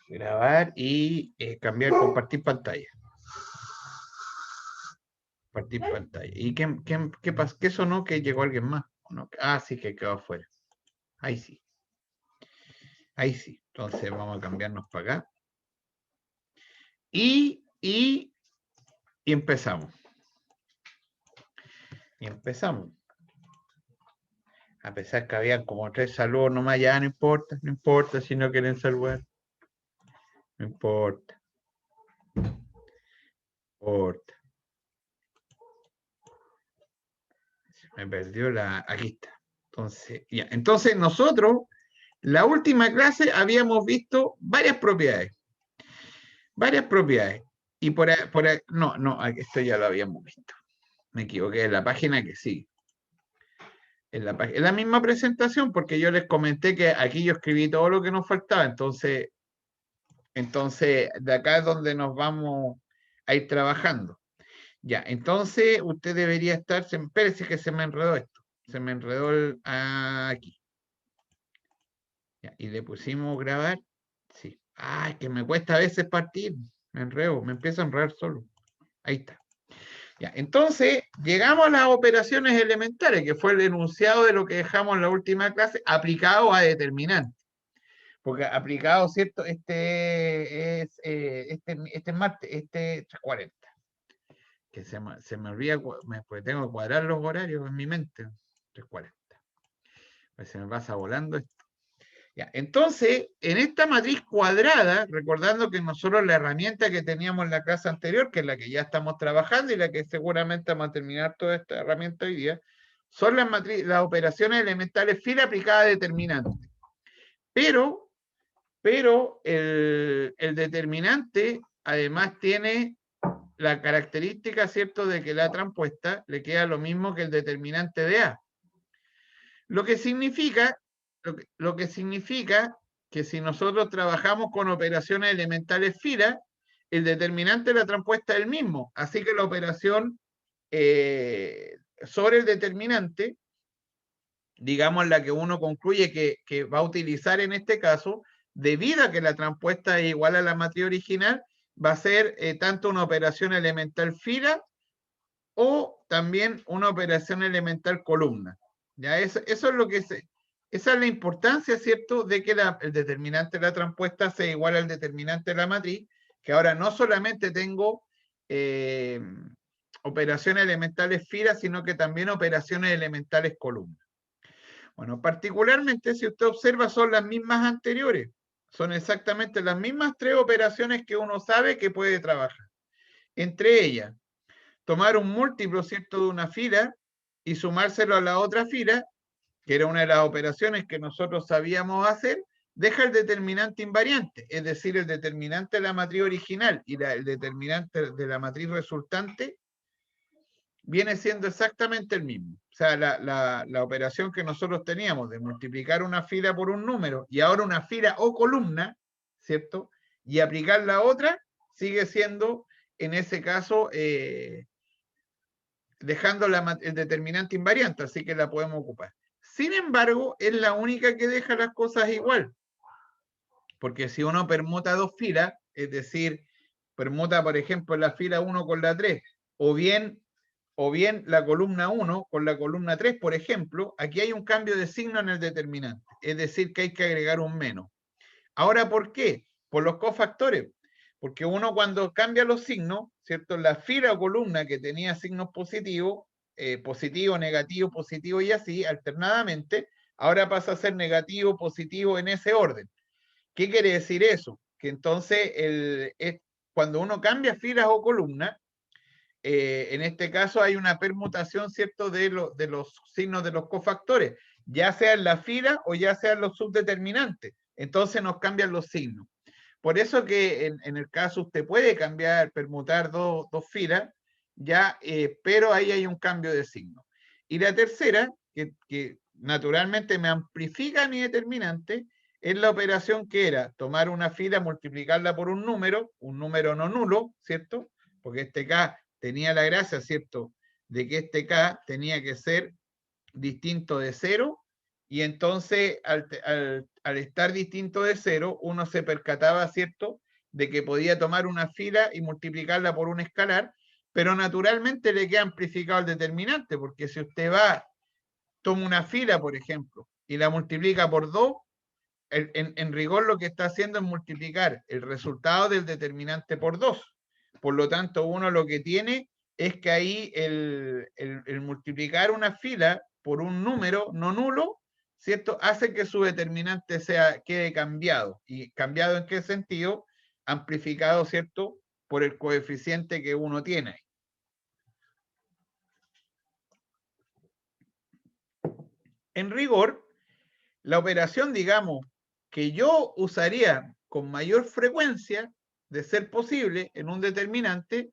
Grabar y cambiar, compartir pantalla. Compartir pantalla. ¿Y qué pasó? ¿Qué sonó? ¿Que llegó alguien más? ¿No? Ah, sí, que quedó afuera. Ahí sí. Ahí sí. Entonces vamos a cambiarnos para acá. Y empezamos. Y empezamos. A pesar que habían como 3 saludos nomás, ya no importa si no quieren saludar. No importa. No importa. Se me perdió la. Aquí está. Entonces, ya. Entonces, nosotros, la última clase, habíamos visto varias propiedades. Varias propiedades. Y no, esto ya lo habíamos visto. Me equivoqué, en la página que sí. En la misma presentación, porque yo les comenté que aquí yo escribí todo lo que nos faltaba. Entonces, de acá es donde nos vamos a ir trabajando. Ya, entonces usted debería estar, espérese que se me enredó esto, se me enredó aquí. Ya, y le pusimos grabar, sí. Ay, que me cuesta a veces partir, me enredo, me empiezo a enredar solo. Ahí está. Ya, entonces, llegamos a las operaciones elementales, que fue el enunciado de lo que dejamos en la última clase, aplicado a determinantes. Porque aplicado, ¿cierto? Este es martes, este 340. Que se me olvida, pues tengo que cuadrar los horarios en mi mente. 340. Pues se me pasa volando esto. Ya, entonces, en esta matriz cuadrada, recordando que nosotros la herramienta que teníamos en la clase anterior, que es la que ya estamos trabajando y la que seguramente vamos a terminar toda esta herramienta hoy día, son las operaciones elementales fila aplicada a determinante. Pero el determinante además tiene la característica, ¿cierto?, de que la transpuesta le queda lo mismo que el determinante de A. Lo que significa que si nosotros trabajamos con operaciones elementales fila, el determinante de la transpuesta es el mismo. Así que la operación sobre el determinante, digamos la que uno concluye que va a utilizar en este caso, debido a que la transpuesta es igual a la matriz original, va a ser tanto una operación elemental fila o también una operación elemental columna. ¿Ya? Eso es lo que esa es la importancia, ¿cierto?, de que el determinante de la transpuesta sea igual al determinante de la matriz, que ahora no solamente tengo operaciones elementales fila, sino que también operaciones elementales columna. Bueno, particularmente si usted observa son las mismas anteriores, son exactamente las mismas 3 operaciones que uno sabe que puede trabajar. Entre ellas, tomar un múltiplo, ¿cierto?, de una fila y sumárselo a la otra fila, que era una de las operaciones que nosotros sabíamos hacer, deja el determinante invariante, es decir, el determinante de la matriz original y el determinante de la matriz resultante viene siendo exactamente el mismo. O sea, la operación que nosotros teníamos de multiplicar una fila por un número y ahora una fila o columna, ¿cierto?, y aplicar la otra, sigue siendo, en ese caso, dejando el determinante invariante, así que la podemos ocupar. Sin embargo, es la única que deja las cosas igual, porque si uno permuta 2 filas, es decir, permuta, por ejemplo, la fila 1 con la 3, o bien la columna 1 con la columna 3, por ejemplo, aquí hay un cambio de signo en el determinante, es decir, que hay que agregar un menos. Ahora, ¿por qué? Por los cofactores, porque uno cuando cambia los signos, ¿cierto? La fila o columna que tenía signos positivos, positivo, negativo, positivo y así, alternadamente, ahora pasa a ser negativo, positivo en ese orden. ¿Qué quiere decir eso? Que entonces cuando uno cambia filas o columnas, en este caso hay una permutación, ¿cierto?, de los signos de los cofactores, ya sea en la fila o ya sea en los subdeterminantes. Entonces nos cambian los signos. Por eso que en el caso usted puede cambiar, permutar dos filas, ya, pero ahí hay un cambio de signo. Y la tercera, que naturalmente me amplifica mi determinante, es la operación que era tomar una fila, multiplicarla por un número no nulo, ¿cierto? Porque este K tenía la gracia, ¿cierto?, de que este K tenía que ser distinto de 0 y entonces al estar distinto de 0, uno se percataba, ¿cierto?, de que podía tomar una fila y multiplicarla por un escalar, pero naturalmente le queda amplificado el determinante, porque si usted va, toma una fila, por ejemplo, y la multiplica por 2, en rigor lo que está haciendo es multiplicar el resultado del determinante por 2. Por lo tanto, uno lo que tiene es que ahí el multiplicar una fila por un número no nulo, ¿cierto?, hace que su determinante quede cambiado. ¿Y cambiado en qué sentido? Amplificado, ¿cierto?, por el coeficiente que uno tiene. En rigor, la operación, digamos, que yo usaría con mayor frecuencia, de ser posible, en un determinante,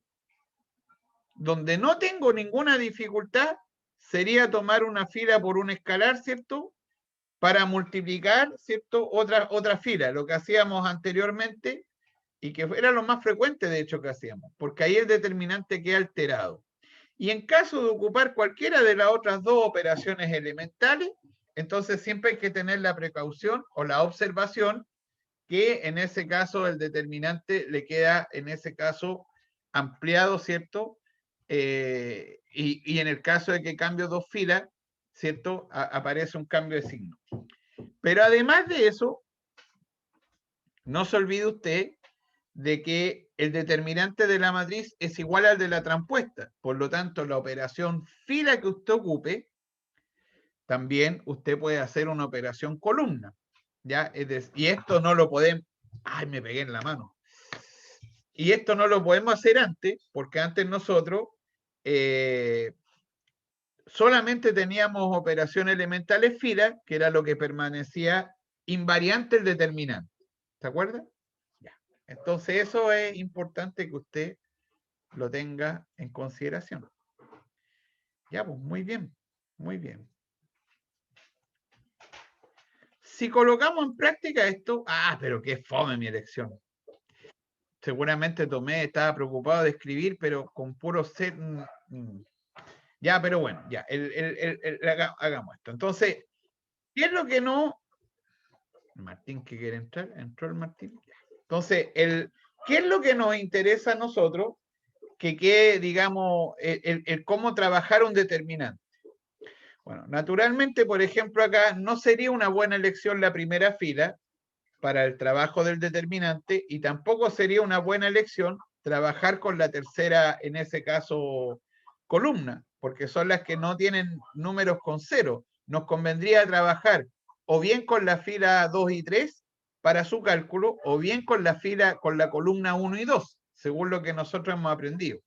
donde no tengo ninguna dificultad, sería tomar una fila por un escalar, ¿cierto?, para multiplicar, ¿cierto?, otra fila, lo que hacíamos anteriormente, y que era lo más frecuente, de hecho, que hacíamos, porque ahí el determinante queda alterado. Y en caso de ocupar cualquiera de las otras dos operaciones elementales, entonces siempre hay que tener la precaución o la observación que en ese caso el determinante le queda, en ese caso, ampliado, ¿cierto? Y en el caso de que cambio dos filas, ¿cierto?, aparece un cambio de signo. Pero además de eso, no se olvide usted de que el determinante de la matriz es igual al de la transpuesta. Por lo tanto, la operación fila que usted ocupe, también usted puede hacer una operación columna. ¿Ya? Y esto no lo podemos... ¡Ay, me pegué en la mano! Y esto no lo podemos hacer antes, porque antes nosotros solamente teníamos operaciones elementales fila, que era lo que permanecía invariante el determinante. ¿Se acuerda? Ya. Entonces eso es importante que usted lo tenga en consideración. Ya, pues muy bien, muy bien. Si colocamos en práctica esto, pero qué fome mi elección. Seguramente Tomé estaba preocupado de escribir, pero con puro set. Ya, pero bueno, ya, hagamos esto. Entonces, ¿qué es lo que no? Martín, que quiere entrar, entró el Martín. Entonces, ¿qué es lo que nos interesa a nosotros? Que quede, digamos, el cómo trabajar un determinante. Bueno, naturalmente, por ejemplo, acá no sería una buena elección la primera fila para el trabajo del determinante y tampoco sería una buena elección trabajar con la tercera, en ese caso, columna, porque son las que no tienen números con cero. Nos convendría trabajar o bien con la fila 2 y 3 para su cálculo, o bien con la columna 1 y 2, según lo que nosotros hemos aprendido.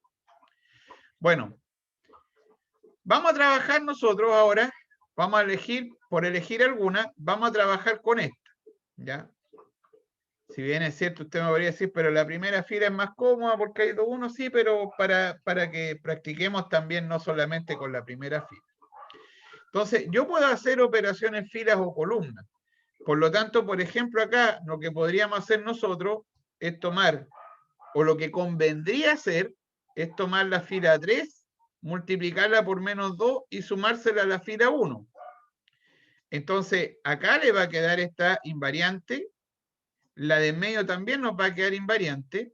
Bueno, vamos a trabajar nosotros ahora, vamos a elegir, por elegir alguna, vamos a trabajar con esta, ¿ya? Si bien es cierto, usted me podría decir, pero la primera fila es más cómoda porque hay 2-1, sí, pero para que practiquemos también no solamente con la primera fila. Entonces, yo puedo hacer operaciones filas o columnas. Por lo tanto, por ejemplo, acá lo que podríamos hacer nosotros es tomar, o lo que convendría hacer, es tomar la fila 3, multiplicarla por -2 y sumársela a la fila 1. Entonces, acá le va a quedar esta invariante. La de en medio también nos va a quedar invariante.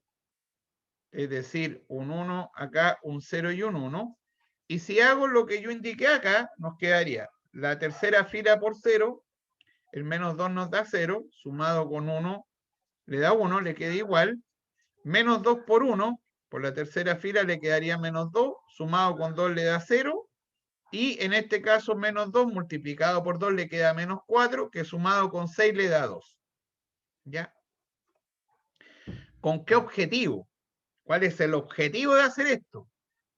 Es decir, un 1 acá, un 0 y un 1. Y si hago lo que yo indiqué acá, nos quedaría la tercera fila por 0, el -2 nos da 0, sumado con 1 le da 1, le queda igual. -2 por 1, por la tercera fila le quedaría -2, sumado con 2 le da 0. Y en este caso, -2 multiplicado por 2 le queda -4, que sumado con 6 le da 2. ¿Ya? ¿Con qué objetivo? ¿Cuál es el objetivo de hacer esto?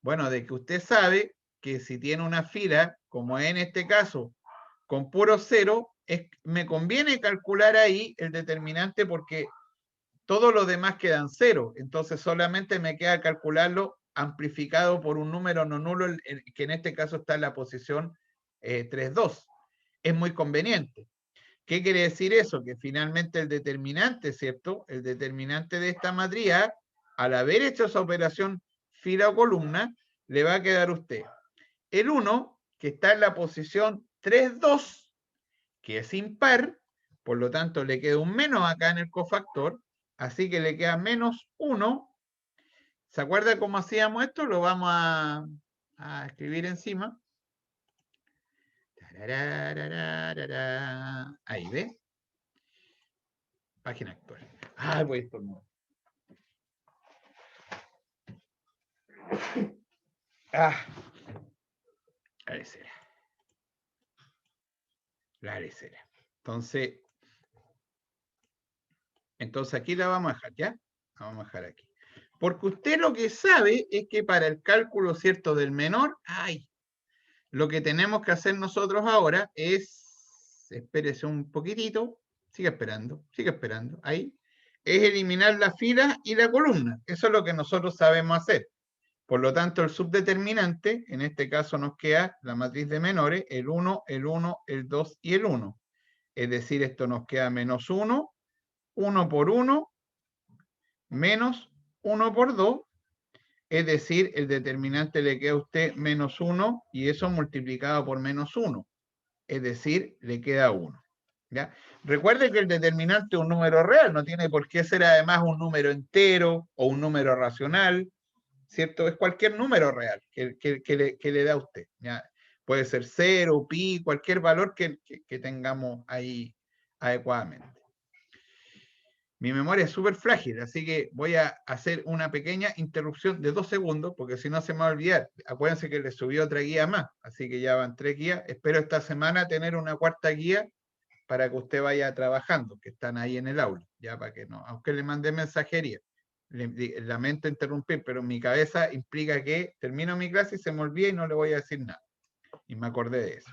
Bueno, de que usted sabe que si tiene una fila, como en este caso, con puro 0, me conviene calcular ahí el determinante porque todos los demás quedan 0. Entonces solamente me queda calcularlo amplificado por un número no nulo, que en este caso está en la posición 3,2. Es muy conveniente. ¿Qué quiere decir eso? Que finalmente el determinante, ¿cierto? El determinante de esta matriz, al haber hecho esa operación fila o columna, le va a quedar a usted el 1, que está en la posición 3,2, que es impar, por lo tanto le queda un menos acá en el cofactor, así que le queda menos 1. ¿Se acuerda cómo hacíamos esto? Lo vamos a escribir encima. Ahí, ¿ve? Página actual. Ah, voy a estornudar. La lecera. La lecera. Entonces aquí la vamos a dejar, ¿ya? La vamos a dejar aquí. Porque usted lo que sabe es que para el cálculo, ¿cierto?, del menor, lo que tenemos que hacer nosotros ahora es, espérese un poquitito, sigue esperando, ahí, es eliminar la fila y la columna. Eso es lo que nosotros sabemos hacer. Por lo tanto, el subdeterminante, en este caso nos queda la matriz de menores, el 1, el 1, el 2 y el 1. Es decir, esto nos queda menos 1, 1 por 1, menos 1 por 2, es decir, el determinante le queda a usted menos 1 y eso multiplicado por menos 1, es decir, le queda 1. ¿Ya? Recuerde que el determinante es un número real, no tiene por qué ser además un número entero o un número racional, ¿cierto? Es cualquier número real que le da a usted. ¿Ya? Puede ser 0, pi, cualquier valor que tengamos ahí adecuadamente. Mi memoria es súper frágil, así que voy a hacer una pequeña interrupción de 2 segundos, porque si no se me va a olvidar. Acuérdense que les subí otra guía más, así que ya van 3 guías. Espero esta semana tener una 4ª guía para que usted vaya trabajando, que están ahí en el aula, ya para que no, aunque le mandé mensajería. Lamento interrumpir, pero mi cabeza implica que termino mi clase y se me olvida y no le voy a decir nada. Y me acordé de eso.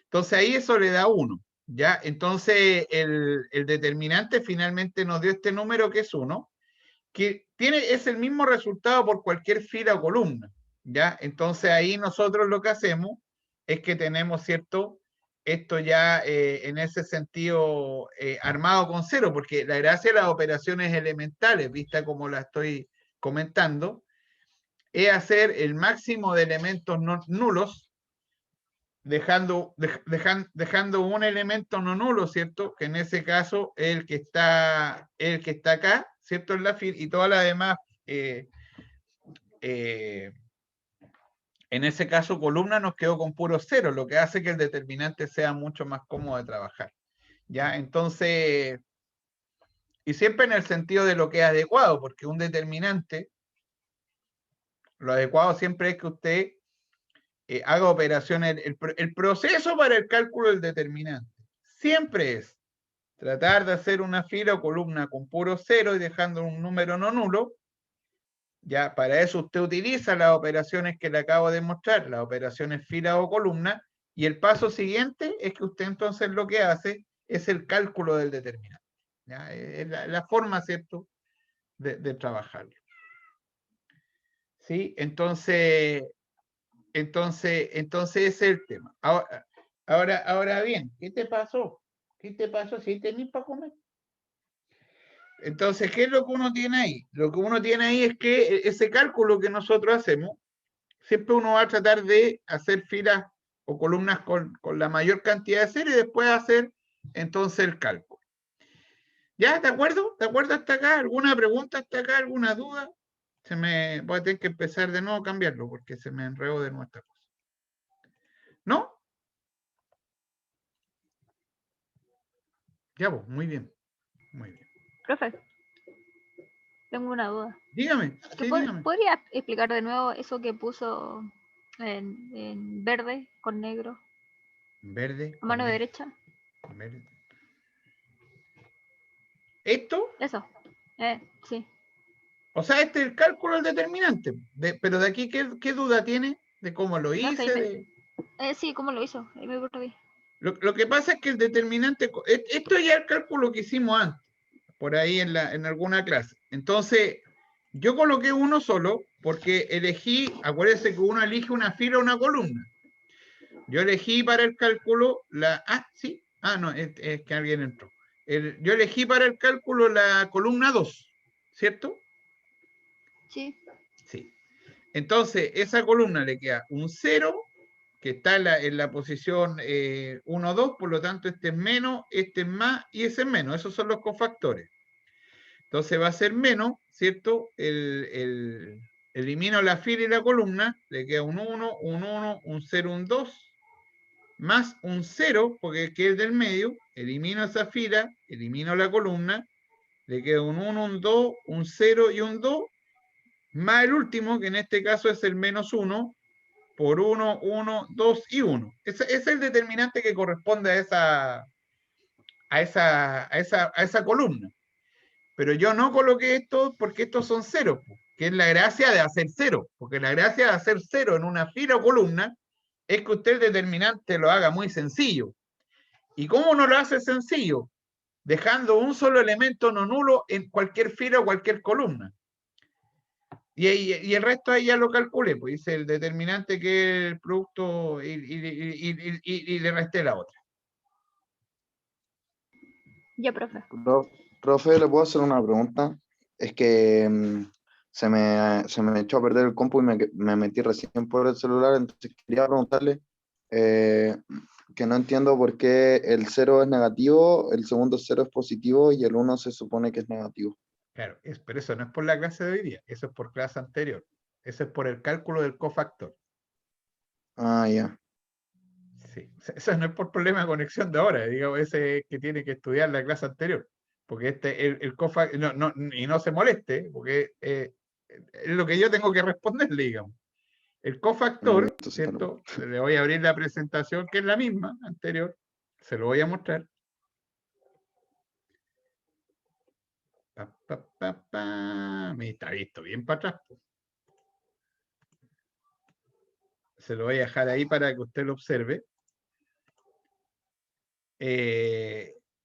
Entonces ahí eso le da 1. ¿Ya? Entonces el determinante finalmente nos dio este número que es 1, que es el mismo resultado por cualquier fila o columna. ¿Ya? Entonces ahí nosotros lo que hacemos es que tenemos, ¿cierto? Esto ya en ese sentido armado con 0, porque la gracia de las operaciones elementales, vista como la estoy comentando, es hacer el máximo de elementos nulos, dejando un elemento no nulo, ¿cierto? Que en ese caso es el que está acá, ¿cierto? En la fila, y todas las demás, en ese caso, columna nos quedó con puro 0, lo que hace que el determinante sea mucho más cómodo de trabajar. ¿Ya? Entonces, y siempre en el sentido de lo que es adecuado, porque un determinante, lo adecuado siempre es que usted haga operaciones, el proceso para el cálculo del determinante siempre es tratar de hacer una fila o columna con puro 0 y dejando un número no nulo. Ya, para eso usted utiliza las operaciones que le acabo de mostrar, las operaciones fila o columna, y el paso siguiente es que usted entonces lo que hace es el cálculo del determinante. ¿Ya? Es la forma, ¿cierto?, de trabajarlo. ¿Sí? Entonces ese es el tema. Ahora bien, ¿qué te pasó? ¿Qué te pasó si tenés para comer? Entonces, ¿qué es lo que uno tiene ahí? Lo que uno tiene ahí es que ese cálculo que nosotros hacemos, siempre uno va a tratar de hacer filas o columnas con la mayor cantidad de series y después hacer entonces el cálculo. ¿Ya? ¿De acuerdo? ¿De acuerdo hasta acá? ¿Alguna pregunta hasta acá? ¿Alguna duda? Voy a tener que empezar de nuevo a cambiarlo porque se me enredó de nuevo esta cosa. ¿No? Ya, pues, muy bien. Muy bien. Profe, tengo una duda. Dígame. Sí, dígame. ¿Podría explicar de nuevo eso que puso en verde con negro? Verde. A mano derecha. Verde. ¿Esto? Eso. Sí. O sea, este es el cálculo del determinante. Pero de aquí, ¿qué duda tiene? ¿De cómo lo No hice? sé, sí, ¿cómo lo hizo? Ahí me perdí. Lo que pasa es que el determinante, esto ya es el cálculo que hicimos antes, por ahí en alguna clase. Entonces, yo coloqué uno solo porque elegí, acuérdense que uno elige una fila o una columna. Yo elegí para el cálculo sí. No, es que alguien entró. Yo elegí para el cálculo la columna 2, ¿cierto? Sí. Sí. Entonces, esa columna le queda un 0, que está en la posición 1, 2, por lo tanto este es menos, este es más y ese es menos. Esos son los cofactores. Entonces va a ser menos, ¿cierto? Elimino la fila y la columna, le queda un 1, un 1, un 0, un 2, más un 0, porque es del medio, elimino esa fila, elimino la columna, le queda un 1, un 2, un 0 y un 2, más el último, que en este caso es el menos 1, por 1, 1, 2 y 1. Ese es el determinante que corresponde a esa columna. Pero yo no coloqué esto porque estos son ceros, que es la gracia de hacer cero, porque la gracia de hacer cero en una fila o columna es que usted el determinante lo haga muy sencillo. ¿Y cómo uno lo hace sencillo? Dejando un solo elemento no nulo en cualquier fila o cualquier columna. Y el resto ahí ya lo calculé, pues dice el determinante que es el producto y le resté la otra. Ya, profe. Profe, ¿le puedo hacer una pregunta? Es que se me echó a perder el compu y me metí recién por el celular, entonces quería preguntarle que no entiendo por qué el 0 es negativo, el segundo 0 es positivo y el 1 se supone que es negativo. Claro, pero eso no es por la clase de hoy día, eso es por clase anterior. Eso es por el cálculo del cofactor. Ah, ya. Sí, eso no es por problema de conexión de ahora, digamos, ese que tiene que estudiar la clase anterior. Porque el cofactor, y no se moleste, porque es lo que yo tengo que responderle, digamos. El cofactor, ¿cierto? Le voy a abrir la presentación, que es la misma anterior, se lo voy a mostrar. Me está visto bien para atrás. Se lo voy a dejar ahí para que usted lo observe.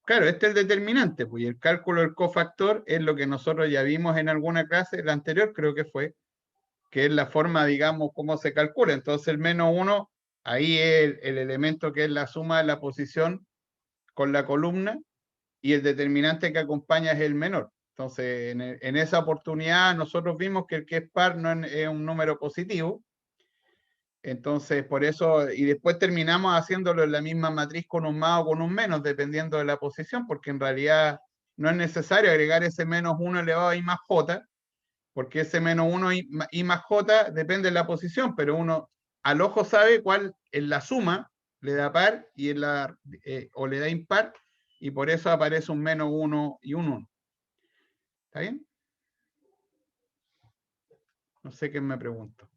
Claro, este es el determinante, pues, y el cálculo del cofactor es lo que nosotros ya vimos en alguna clase, la anterior creo que fue, que es la forma, digamos, cómo se calcula. Entonces el menos 1, ahí es el elemento que es la suma de la posición con la columna, y el determinante que acompaña es el menor. Entonces, en esa oportunidad nosotros vimos que el que es par no es un número positivo. Entonces, por eso, y después terminamos haciéndolo en la misma matriz con un más o con un menos, dependiendo de la posición, porque en realidad no es necesario agregar ese menos 1 elevado a I más J, porque ese menos 1 I más J depende de la posición, pero uno al ojo sabe cuál en la suma le da par y o le da impar, y por eso aparece un menos 1 y un 1. ¿Está bien? No sé qué me pregunto.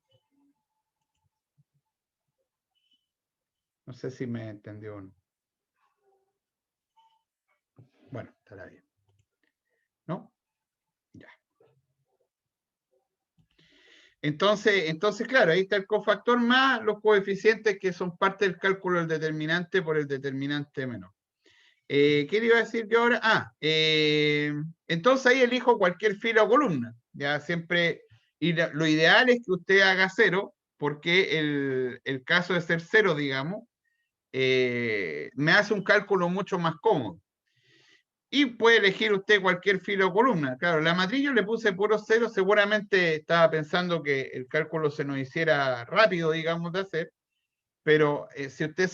No sé si me entendió o no. Bueno, estará bien. ¿No? Ya. Entonces, claro, ahí está el cofactor más los coeficientes que son parte del cálculo del determinante por el determinante menor. ¿Qué le iba a decir yo ahora? Entonces ahí elijo cualquier fila o columna. Ya siempre, y lo ideal es que usted haga 0, porque el caso de ser 0, digamos, me hace un cálculo mucho más cómodo. Y puede elegir usted cualquier fila o columna. Claro, la matriz yo le puse puro 0, seguramente estaba pensando que el cálculo se nos hiciera rápido, digamos, de hacer, pero si usted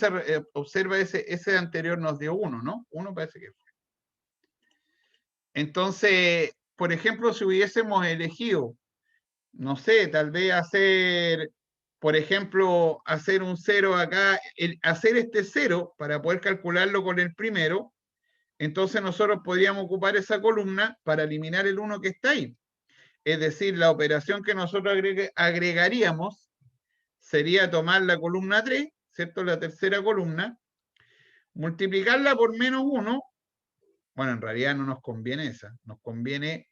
observa ese anterior nos dio 1, ¿no? 1 parece que fue. Entonces, por ejemplo, si hubiésemos elegido, no sé, tal vez hacer, por ejemplo, hacer un 0 acá, hacer este 0 para poder calcularlo con el primero, entonces nosotros podríamos ocupar esa columna para eliminar el 1 que está ahí. Es decir, la operación que nosotros agregaríamos sería tomar la columna 3, ¿cierto? La tercera columna, multiplicarla por menos 1. Bueno, en realidad no nos conviene esa. Nos conviene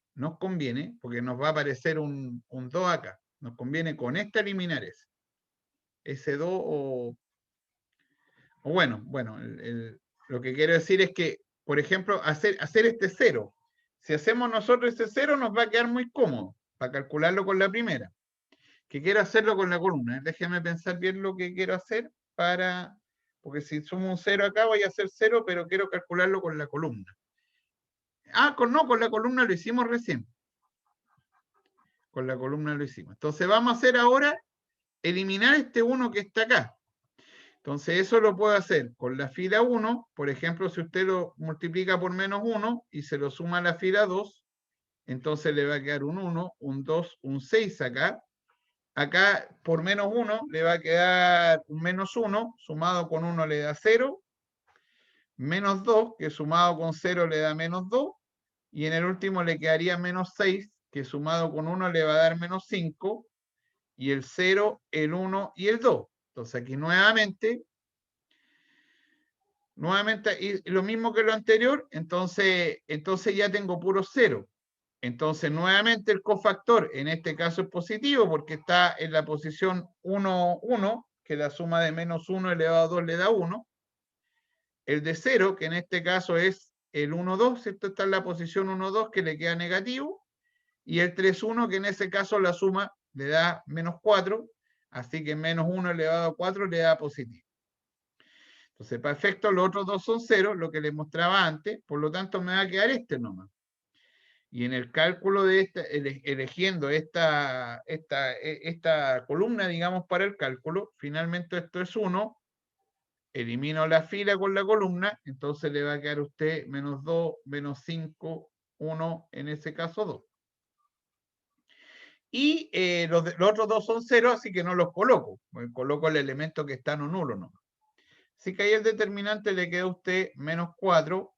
porque nos va a aparecer un 2 acá. Nos conviene con esta eliminar ese. Ese 2 o bueno, lo que quiero decir es que, por ejemplo, hacer este 0. Si hacemos nosotros este 0 nos va a quedar muy cómodo para calcularlo con la primera. Que quiero hacerlo con la columna. Déjenme pensar bien lo que quiero hacer porque si sumo un 0 acá voy a hacer 0, pero quiero calcularlo con la columna. Con la columna lo hicimos recién. Con la columna lo hicimos. Entonces vamos a hacer ahora eliminar este 1 que está acá. Entonces eso lo puedo hacer con la fila 1, por ejemplo, si usted lo multiplica por menos 1 y se lo suma a la fila 2, entonces le va a quedar un 1, un 2, un 6 acá. Acá por menos 1 le va a quedar un menos 1, sumado con 1 le da 0, menos 2, que sumado con 0 le da menos 2, y en el último le quedaría menos 6, que sumado con 1 le va a dar menos 5, y el 0, el 1 y el 2. Entonces aquí nuevamente, y lo mismo que lo anterior, entonces ya tengo puro 0. Entonces nuevamente el cofactor en este caso es positivo porque está en la posición 1, 1, que la suma de menos 1 elevado a 2 le da 1. El de 0, que en este caso es el 1, 2, ¿cierto? Está en la posición 1, 2, que le queda negativo. Y el 3, 1, que en ese caso la suma le da menos 4. Así que menos 1 elevado a 4 le da positivo. Entonces, para efecto, los otros dos son 0, lo que les mostraba antes. Por lo tanto, me va a quedar este nomás. Y en el cálculo de eligiendo esta columna, digamos, para el cálculo, finalmente esto es 1. Elimino la fila con la columna, entonces le va a quedar a usted menos 2, menos 5, 1, en ese caso 2. Y los otros dos son 0, así que no los coloco. Coloco el elemento que está no nulo, ¿no? Así que ahí el determinante le queda a usted menos 4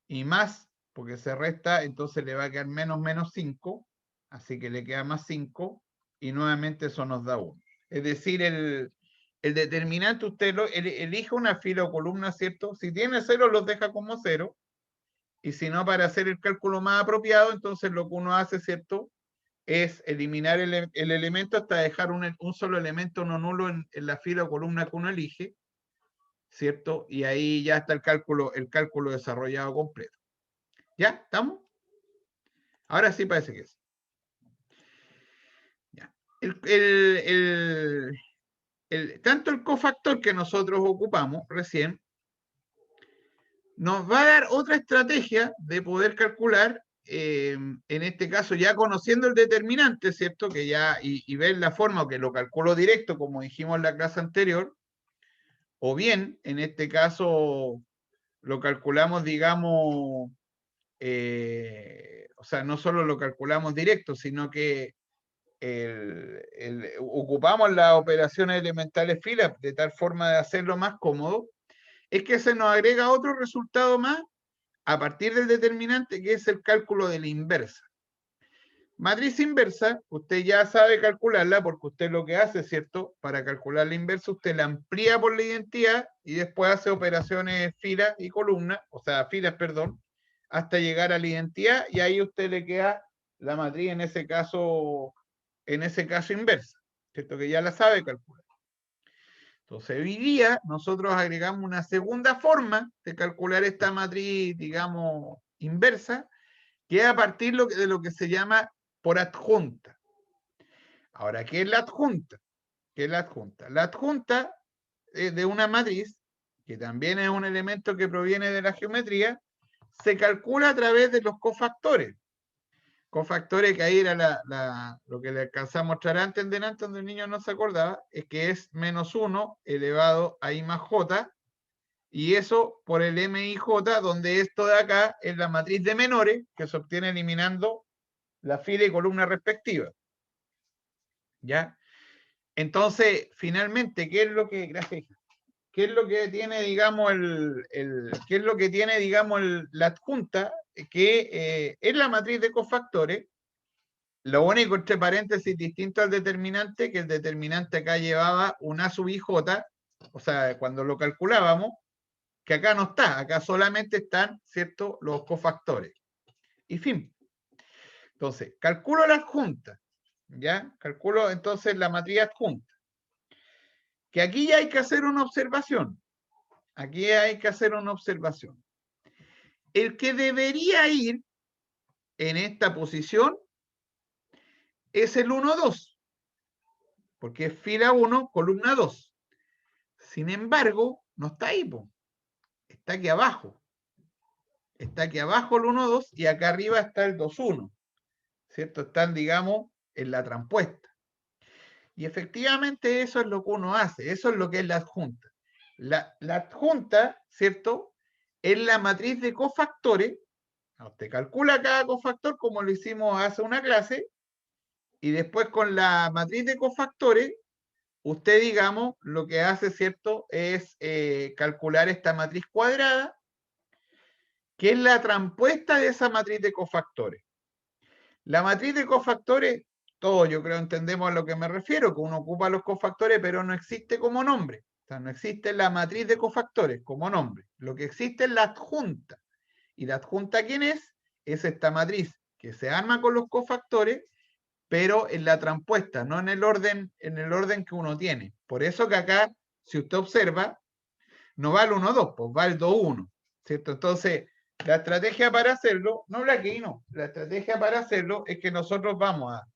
y más, porque se resta, entonces le va a quedar menos 5, así que le queda más 5, y nuevamente eso nos da 1. Es decir, el determinante usted elige una fila o columna, ¿cierto? Si tiene 0, los deja como 0, y si no, para hacer el cálculo más apropiado, entonces lo que uno hace, ¿cierto?, es eliminar el elemento hasta dejar un solo elemento no nulo en la fila o columna que uno elige, ¿cierto? Y ahí ya está el cálculo desarrollado completo. ¿Ya? ¿Estamos? Ahora sí parece que sí. Ya. Tanto el cofactor que nosotros ocupamos recién nos va a dar otra estrategia de poder calcular, en este caso ya conociendo el determinante, ¿cierto? Que ya, y ver la forma, o que lo calculo directo, como dijimos en la clase anterior, o bien, en este caso, lo calculamos, digamos, o sea, no solo lo calculamos directo, sino que ocupamos las operaciones elementales fila de tal forma de hacerlo más cómodo, es que se nos agrega otro resultado más a partir del determinante, que es el cálculo de la inversa. Matriz inversa, usted ya sabe calcularla porque usted lo que hace, ¿cierto? Para calcular la inversa, usted la amplía por la identidad y después hace operaciones filas y columnas, o sea, filas, perdón, hasta llegar a la identidad, y ahí usted le queda la matriz en ese caso inversa, ¿cierto? Que ya la sabe calcular. Entonces, hoy día nosotros agregamos una segunda forma de calcular esta matriz, digamos, inversa, que es a partir de lo que se llama por adjunta. Ahora, ¿qué es la adjunta? ¿Qué es la adjunta? La adjunta de una matriz, que también es un elemento que proviene de la geometría, se calcula a través de los cofactores. Cofactores, que ahí era lo que le alcanzamos a mostrar antes, donde el niño no se acordaba, es que es menos 1 elevado a I más J, y eso por el MIJ, donde esto de acá es la matriz de menores, que se obtiene eliminando la fila y columna respectiva. ¿Ya? Entonces, finalmente, ¿qué es lo que, gracias, qué es lo que tiene, digamos, qué es lo que tiene, digamos, la adjunta, que es la matriz de cofactores? Lo único, entre paréntesis, distinto al determinante, que el determinante acá llevaba una sub IJ, o sea, cuando lo calculábamos, que acá no está, acá solamente están, ¿cierto?, los cofactores. Y fin. Entonces, calculo la adjunta, ¿ya? Calculo entonces la matriz adjunta. Que aquí ya hay que hacer una observación. Aquí hay que hacer una observación. El que debería ir en esta posición es el 1, 2, porque es fila 1, columna 2. Sin embargo, no está ahí, po. Está aquí abajo. Está aquí abajo el 1, 2 y acá arriba está el 2, 1. ¿Cierto? Están, digamos, en la transpuesta. Y efectivamente eso es lo que uno hace, eso es lo que es la adjunta. La adjunta, ¿cierto? Es la matriz de cofactores. Usted calcula cada cofactor como lo hicimos hace una clase, y después con la matriz de cofactores, usted, digamos, lo que hace, ¿cierto? Es calcular esta matriz cuadrada, que es la transpuesta de esa matriz de cofactores. La matriz de cofactores, todos yo creo entendemos a lo que me refiero, que uno ocupa los cofactores, pero no existe como nombre. O sea, no existe la matriz de cofactores como nombre. Lo que existe es la adjunta. ¿Y la adjunta quién es? Es esta matriz que se arma con los cofactores, pero en la transpuesta, no en el orden que uno tiene. Por eso que acá, si usted observa, no va el 1, 2, pues va el 2, 1, ¿cierto? Entonces, la estrategia para hacerlo, no la que no, la estrategia para hacerlo es que nosotros vamos a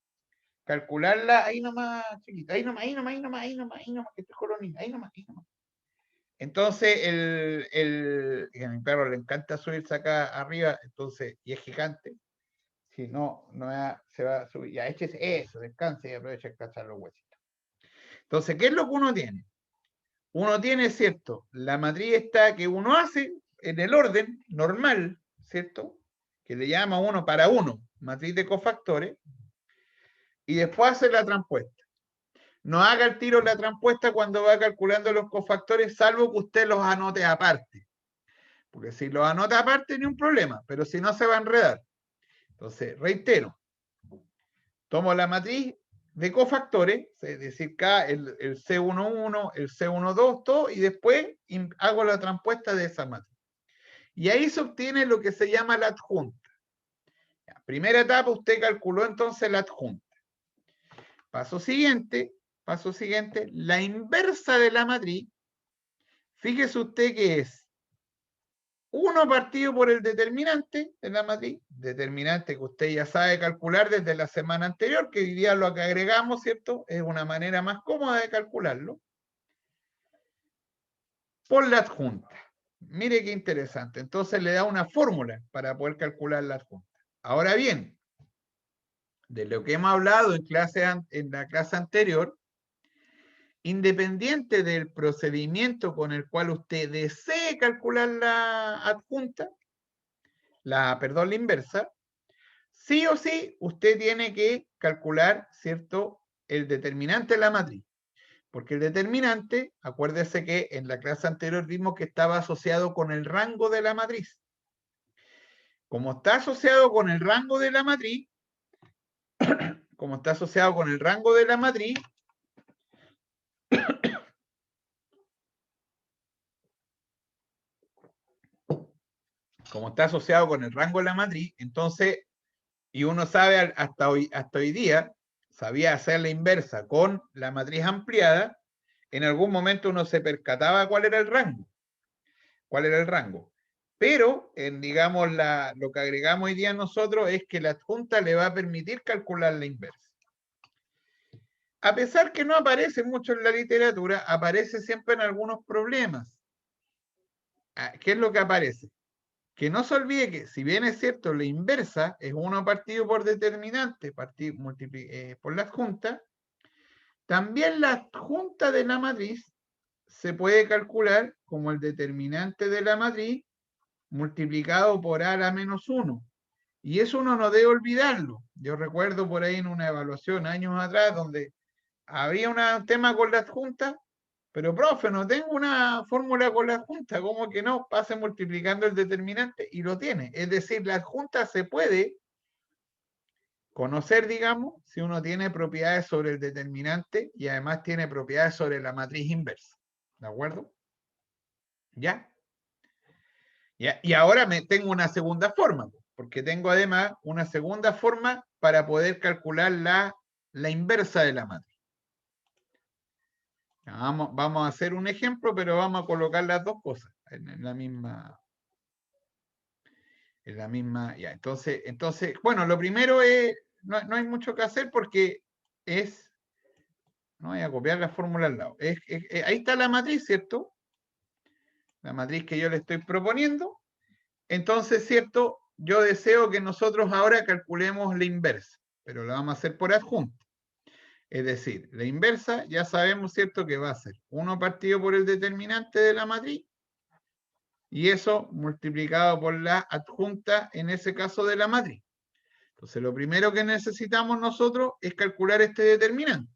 calcularla ahí nomás, chiquita, ahí nomás, que estoy colonina, ahí nomás. Entonces, a mi perro le encanta subirse acá arriba, entonces, y es gigante. Si no, se va a subir. Ya, échese eso, descanse y aproveche a cachar los huesitos. Entonces, ¿qué es lo que uno tiene? Uno tiene, ¿cierto? La matriz está que uno hace en el orden normal, ¿cierto? Que le llama uno para uno, matriz de cofactores, y después hace la transpuesta. No haga el tiro la transpuesta cuando va calculando los cofactores, salvo que usted los anote aparte. Porque si los anota aparte, ni un problema, pero si no, se va a enredar. Entonces, reitero, tomo la matriz de cofactores, es decir, acá el C11, el C12, todo, y después hago la transpuesta de esa matriz. Y ahí se obtiene lo que se llama la adjunta. Primera etapa, usted calculó entonces la adjunta. Paso siguiente, la inversa de la matriz. Fíjese usted que es 1 partido por el determinante de la matriz, determinante que usted ya sabe calcular desde la semana anterior, que hoy día lo que agregamos, ¿cierto? Es una manera más cómoda de calcularlo, por la adjunta. Mire qué interesante. Entonces le da una fórmula para poder calcular la adjunta. Ahora bien, de lo que hemos hablado en la clase anterior, independiente del procedimiento con el cual usted desee calcular la adjunta, la inversa, sí o sí usted tiene que calcular, ¿cierto?, el determinante de la matriz. Porque el determinante, acuérdese que en la clase anterior vimos que estaba asociado con el rango de la matriz. Como está asociado con el rango de la matriz, entonces, y uno sabe hasta hoy día, sabía hacer la inversa con la matriz ampliada, en algún momento uno se percataba cuál era el rango. Pero, digamos, lo que agregamos hoy día nosotros es que la adjunta le va a permitir calcular la inversa. A pesar que no aparece mucho en la literatura, aparece siempre en algunos problemas. ¿Qué es lo que aparece? Que no se olvide que, si bien es cierto, la inversa es 1 partido por determinante, por la adjunta, también la adjunta de la matriz se puede calcular como el determinante de la matriz multiplicado por a la menos 1. Y eso uno no debe olvidarlo. Yo recuerdo por ahí en una evaluación años atrás donde había un tema con la adjunta, pero profe, no tengo una fórmula con la adjunta, ¿cómo que no? Pase multiplicando el determinante y lo tiene. Es decir, la adjunta se puede conocer, digamos, si uno tiene propiedades sobre el determinante y además tiene propiedades sobre la matriz inversa. ¿De acuerdo? ¿Ya? Y ahora tengo una segunda forma, porque tengo además una segunda forma para poder calcular la inversa de la matriz. Vamos a hacer un ejemplo, pero vamos a colocar las dos cosas en la misma. Ya. Entonces, bueno, lo primero es, no hay mucho que hacer porque no voy a copiar la fórmula al lado. Ahí está la matriz, ¿cierto? La matriz que yo le estoy proponiendo. Entonces, ¿cierto? Yo deseo que nosotros ahora calculemos la inversa, pero la vamos a hacer por adjunta. Es decir, la inversa ya sabemos, ¿cierto?, que va a ser 1 partido por el determinante de la matriz y eso multiplicado por la adjunta, en ese caso, de la matriz. Entonces, lo primero que necesitamos nosotros es calcular este determinante.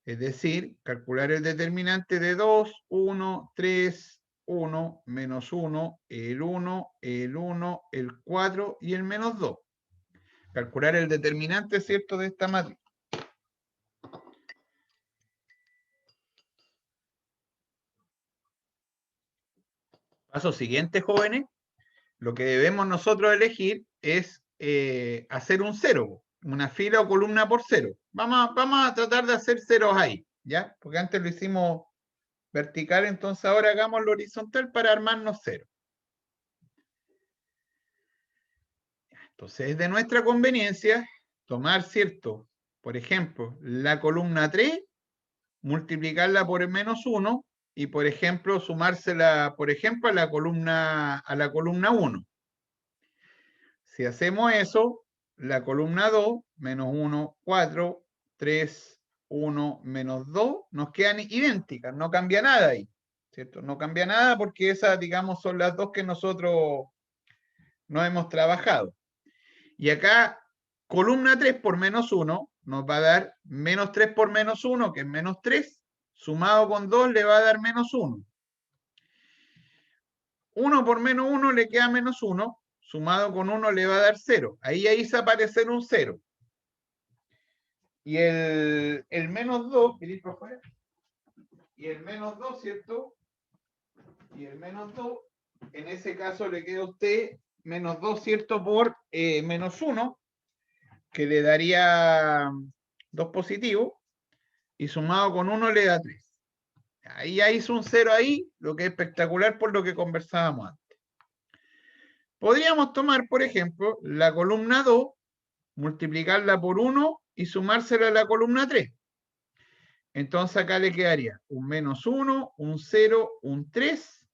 Es decir, calcular el determinante de 2, 1, 3, 1, menos 1, el 1, el 1, el 4 y el menos 2. Calcular el determinante, ¿cierto?, de esta matriz. Paso siguiente, jóvenes. Lo que debemos nosotros elegir es hacer un cero, una fila o columna por cero. Vamos a tratar de hacer ceros ahí, ¿ya? Porque antes lo hicimos vertical, entonces ahora hagámoslo horizontal para armarnos cero. Entonces es de nuestra conveniencia tomar, ¿cierto?, por ejemplo, la columna 3, multiplicarla por el menos 1 y, por ejemplo, sumársela, por ejemplo, a la columna 1. Si hacemos eso, la columna 2, menos 1, 4, 3, 1, menos 2, nos quedan idénticas, no cambia nada ahí, ¿cierto? No cambia nada porque esas, digamos, son las dos que nosotros no hemos trabajado. Y acá, columna 3 por menos 1 nos va a dar menos 3 por menos 1, que es menos 3, sumado con 2 le va a dar menos 1. 1 por menos 1 le queda menos 1, sumado con 1 le va a dar 0. Ahí hizo aparecer un 0. Y el menos 2, ¿queréis por fuera? Y el menos 2, ¿cierto? Y el menos 2, en ese caso le queda a usted menos 2, ¿cierto? Por menos 1, que le daría 2 positivo, y sumado con 1 le da 3. Ahí ya hizo un 0 ahí, lo que es espectacular por lo que conversábamos antes. Podríamos tomar, por ejemplo, la columna 2, multiplicarla por 1 y sumársela a la columna 3. Entonces acá le quedaría un menos 1, un 0, un 3.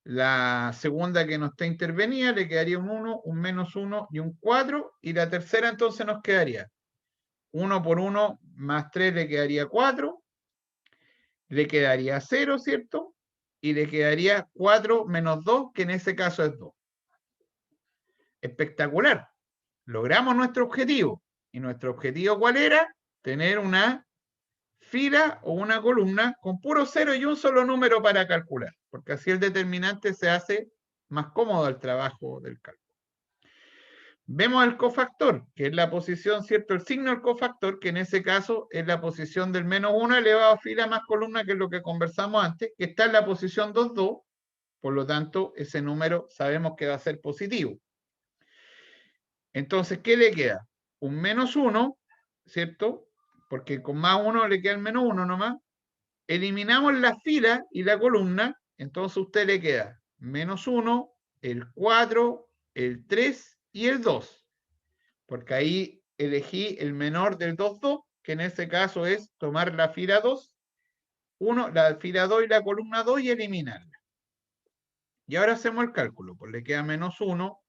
La segunda que no está intervenida le quedaría un 1, un menos 1 y un 4. Y la tercera entonces nos quedaría 1 por 1 más 3 le quedaría 4. Le quedaría 0, ¿cierto? Y le quedaría 4 menos 2, que en ese caso es 2. Espectacular. Logramos nuestro objetivo. ¿Y nuestro objetivo cuál era? Tener una fila o una columna con puro 0 y un solo número para calcular, porque así el determinante se hace más cómodo el trabajo del cálculo. Vemos el cofactor, que es la posición, ¿cierto? El signo del cofactor, que en ese caso es la posición del menos 1 elevado a fila más columna, que es lo que conversamos antes, que está en la posición 2, 2, por lo tanto, ese número sabemos que va a ser positivo. Entonces, ¿qué le queda? Un menos 1, ¿cierto? Porque con más 1 le queda el menos 1 nomás. Eliminamos la fila y la columna, entonces a usted le queda menos 1, el 4, el 3 y el 2. Porque ahí elegí el menor del 2, 2, que en ese caso es tomar la fila 2, la fila 2 y la columna 2 y eliminarla. Y ahora hacemos el cálculo, pues le queda menos 1,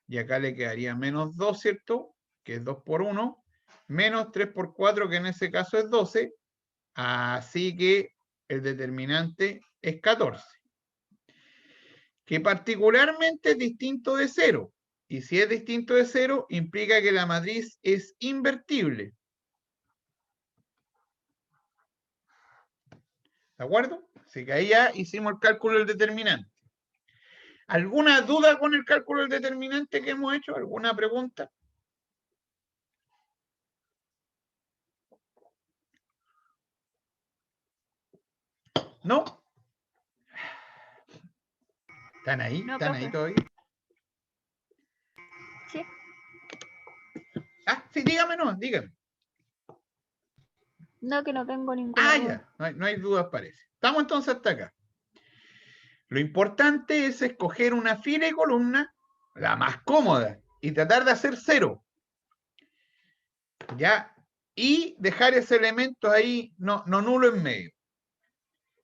y acá le quedaría menos 2, ¿cierto? Que es 2 por 1, menos 3 por 4, que en ese caso es 12, así que el determinante es 14. Que particularmente es distinto de 0, y si es distinto de 0, implica que la matriz es invertible. ¿De acuerdo? Así que ahí ya hicimos el cálculo del determinante. ¿Alguna duda con el cálculo del determinante que hemos hecho? ¿Alguna pregunta? ¿No? ¿Están ahí? No, ¿Están ahí profe. todavía? Sí. Ah, sí, dígame, no, dígame. No, que no tengo ninguna duda. Ya, no hay dudas, parece. Estamos entonces hasta acá. Lo importante es escoger una fila y columna, la más cómoda, y tratar de hacer 0. ¿Ya? Y dejar ese elemento ahí no nulo en medio.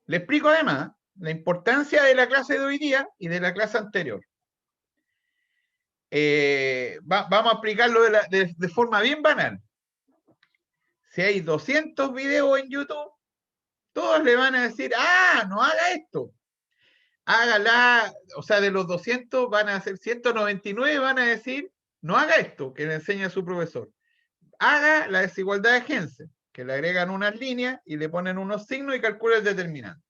Le explico además la importancia de la clase de hoy día y de la clase anterior. Vamos a explicarlo de forma bien banal. Si hay 200 videos en YouTube, todos le van a decir, ah, no haga esto. Hágala, o sea, de los 200 van a ser 199, van a decir, no haga esto que le enseña su profesor. Haga la desigualdad de Jensen, que le agregan unas líneas y le ponen unos signos y calcula el determinante.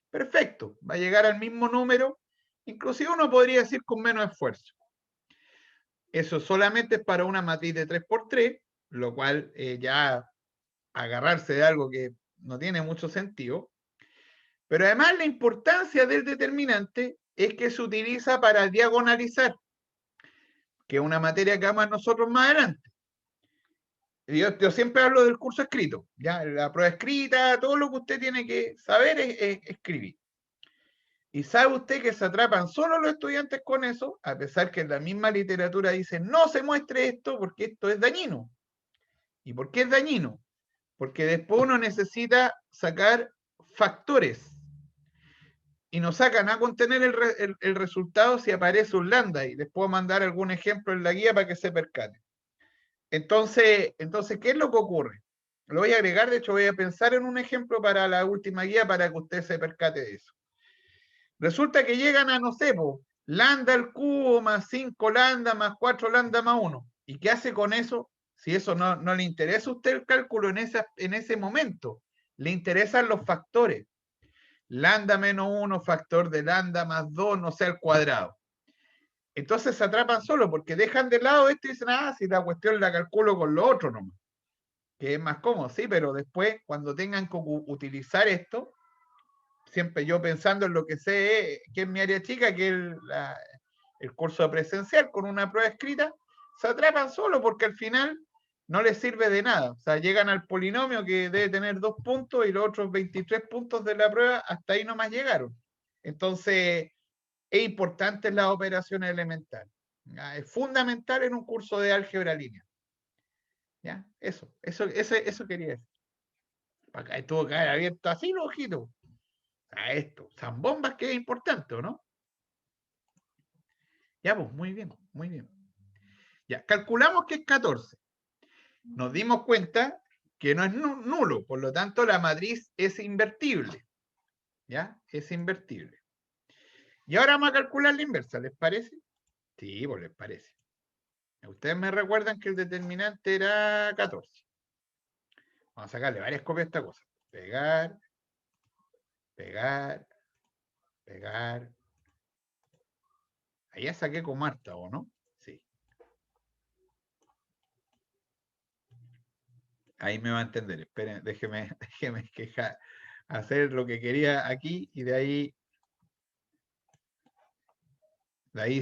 Perfecto, va a llegar al mismo número, inclusive uno podría decir con menos esfuerzo. Eso solamente es para una matriz de 3×3, lo cual ya agarrarse de algo que no tiene mucho sentido. Pero además la importancia del determinante es que se utiliza para diagonalizar, que es una materia que vamos nosotros más adelante. Yo siempre hablo del curso escrito, ya la prueba escrita, todo lo que usted tiene que saber es escribir. Y sabe usted que se atrapan solo los estudiantes con eso, a pesar que en la misma literatura dice no se muestre esto porque esto es dañino. ¿Y por qué es dañino? Porque después uno necesita sacar factores. Y nos sacan a contener el resultado si aparece un lambda. Y les puedo mandar algún ejemplo en la guía para que se percaten. Entonces, ¿qué es lo que ocurre? Lo voy a agregar, de hecho voy a pensar en un ejemplo para la última guía para que usted se percate de eso. Resulta que llegan a, no sé, lambda al cubo más 5 lambda más 4 lambda más 1. ¿Y qué hace con eso? Si eso no le interesa a usted el cálculo en ese momento, le interesan los factores. Lambda menos 1, factor de lambda más 2, no sé, al cuadrado. Entonces se atrapan solo porque dejan de lado esto y dicen, ah, si la cuestión la calculo con lo otro nomás, que es más cómodo, sí, pero después cuando tengan que utilizar esto, siempre yo pensando en lo que sé, que es mi área chica, que es el curso presencial con una prueba escrita, se atrapan solo porque al final no les sirve de nada. O sea, llegan al polinomio que debe tener 2 puntos y los otros 23 puntos de la prueba hasta ahí nomás llegaron. Entonces, es importante en las operaciones elementales. ¿Ya? Es fundamental en un curso de álgebra lineal. ¿Ya? Eso quería decir. Para acá tuvo que haber abierto así los ojitos. A esto, son bombas que es importante, ¿o no? Ya, pues, muy bien, muy bien. Ya, calculamos que es 14. Nos dimos cuenta que no es nulo, por lo tanto la matriz es invertible. ¿Ya? Es invertible. Y ahora vamos a calcular la inversa, ¿les parece? Sí, pues les parece. Ustedes me recuerdan que el determinante era 14. Vamos a sacarle varias copias a esta cosa. Pegar, pegar, pegar. Ahí ya saqué como harta, ¿o no? Sí. Ahí me va a entender. Esperen, déjeme hacer lo que quería aquí y de ahí,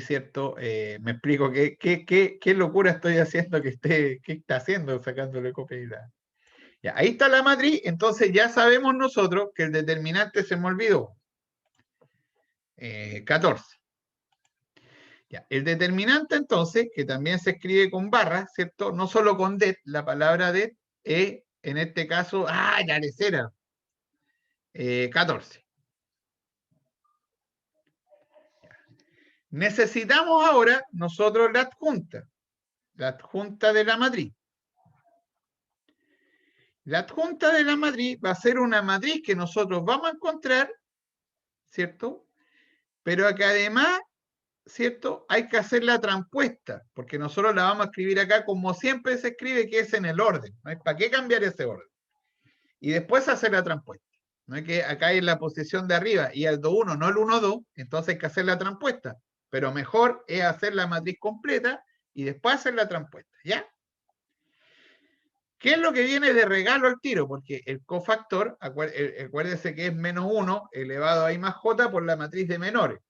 ¿cierto? Me explico qué locura estoy haciendo qué está haciendo sacándole copia y la... Ya, ahí está la matriz, entonces ya sabemos nosotros que el determinante se me olvidó. 14. Ya, el determinante entonces, que también se escribe con barras, ¿cierto? No solo con det, la palabra det es, en este caso, ya les era, 14. Necesitamos ahora nosotros la adjunta de la matriz. La adjunta de la matriz va a ser una matriz que nosotros vamos a encontrar, ¿cierto? Pero que además, ¿cierto? Hay que hacer la transpuesta, porque nosotros la vamos a escribir acá como siempre se escribe, que es en el orden. ¿No hay para qué cambiar ese orden? Y después hacer la transpuesta. No hay que acá en la posición de arriba y al 2,1, no el 1,2, entonces hay que hacer la transpuesta. Pero mejor es hacer la matriz completa y después hacer la transpuesta, ¿ya? ¿Qué es lo que viene de regalo al tiro? Porque el cofactor, acuérdese que es menos 1 elevado a I más J por la matriz de menores.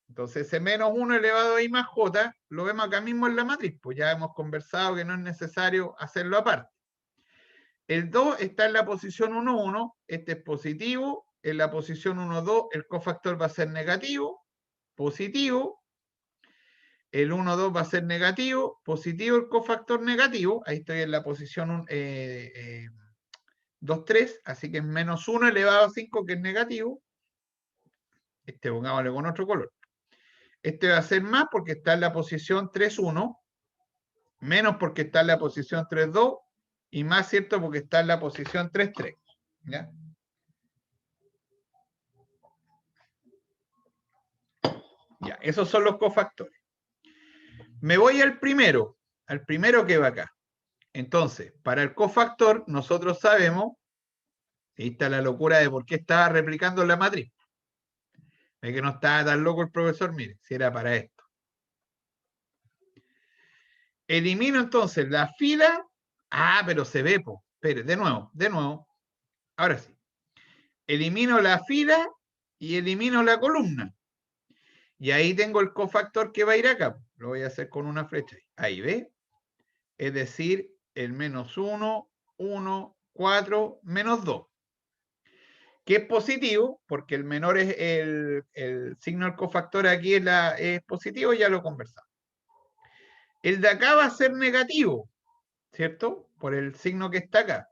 Entonces ese menos 1 elevado a I más J lo vemos acá mismo en la matriz, pues ya hemos conversado que no es necesario hacerlo aparte. El 2 está en la posición 1,1, este es positivo, en la posición 1,2 el cofactor va a ser negativo, positivo, el 1,2 va a ser negativo, positivo el cofactor negativo, ahí estoy en la posición 2,3, así que es menos 1 elevado a 5 que es negativo, este pongámosle con otro color. Este va a ser más porque está en la posición 3,1, menos porque está en la posición 3,2, y más, ¿cierto? Porque está en la posición 3, 3. ¿Ya? Ya, esos son los cofactores. Me voy al primero que va acá. Entonces, para el cofactor, nosotros sabemos, ahí está la locura de por qué estaba replicando la matriz. Es que no estaba tan loco el profesor, mire, si era para esto. Elimino entonces la fila. Ah, pero se ve, po. Espere, de nuevo. Ahora sí. Elimino la fila y elimino la columna. Y ahí tengo el cofactor que va a ir acá. Lo voy a hacer con una flecha. Ahí, ¿ve? Es decir, el menos 1, 1, 4, menos 2. Que es positivo, porque el menor es el signo del cofactor aquí es positivo, ya lo conversamos. El de acá va a ser negativo, ¿cierto? Por el signo que está acá.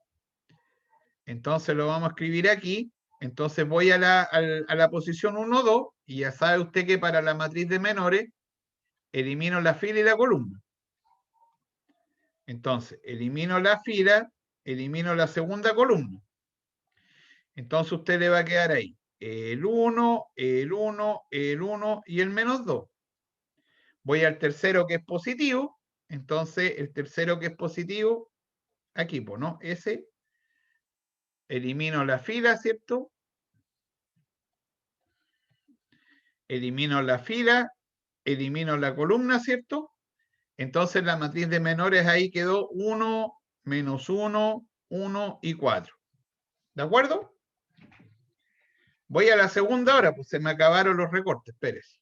Entonces lo vamos a escribir aquí. Entonces voy a la posición 1, 2, y ya sabe usted que para la matriz de menores elimino la fila y la columna. Entonces, elimino la fila, elimino la segunda columna. Entonces usted le va a quedar ahí el 1, el 1, el 1 y el menos 2. Voy al tercero que es positivo. Entonces, el tercero que es positivo, aquí, pues, ¿no? Ese. Elimino la fila, ¿cierto? Elimino la fila, elimino la columna, ¿cierto? Entonces la matriz de menores ahí quedó 1, menos 1, 1 y 4. ¿De acuerdo? Voy a la segunda hora, pues se me acabaron los recortes, espérese.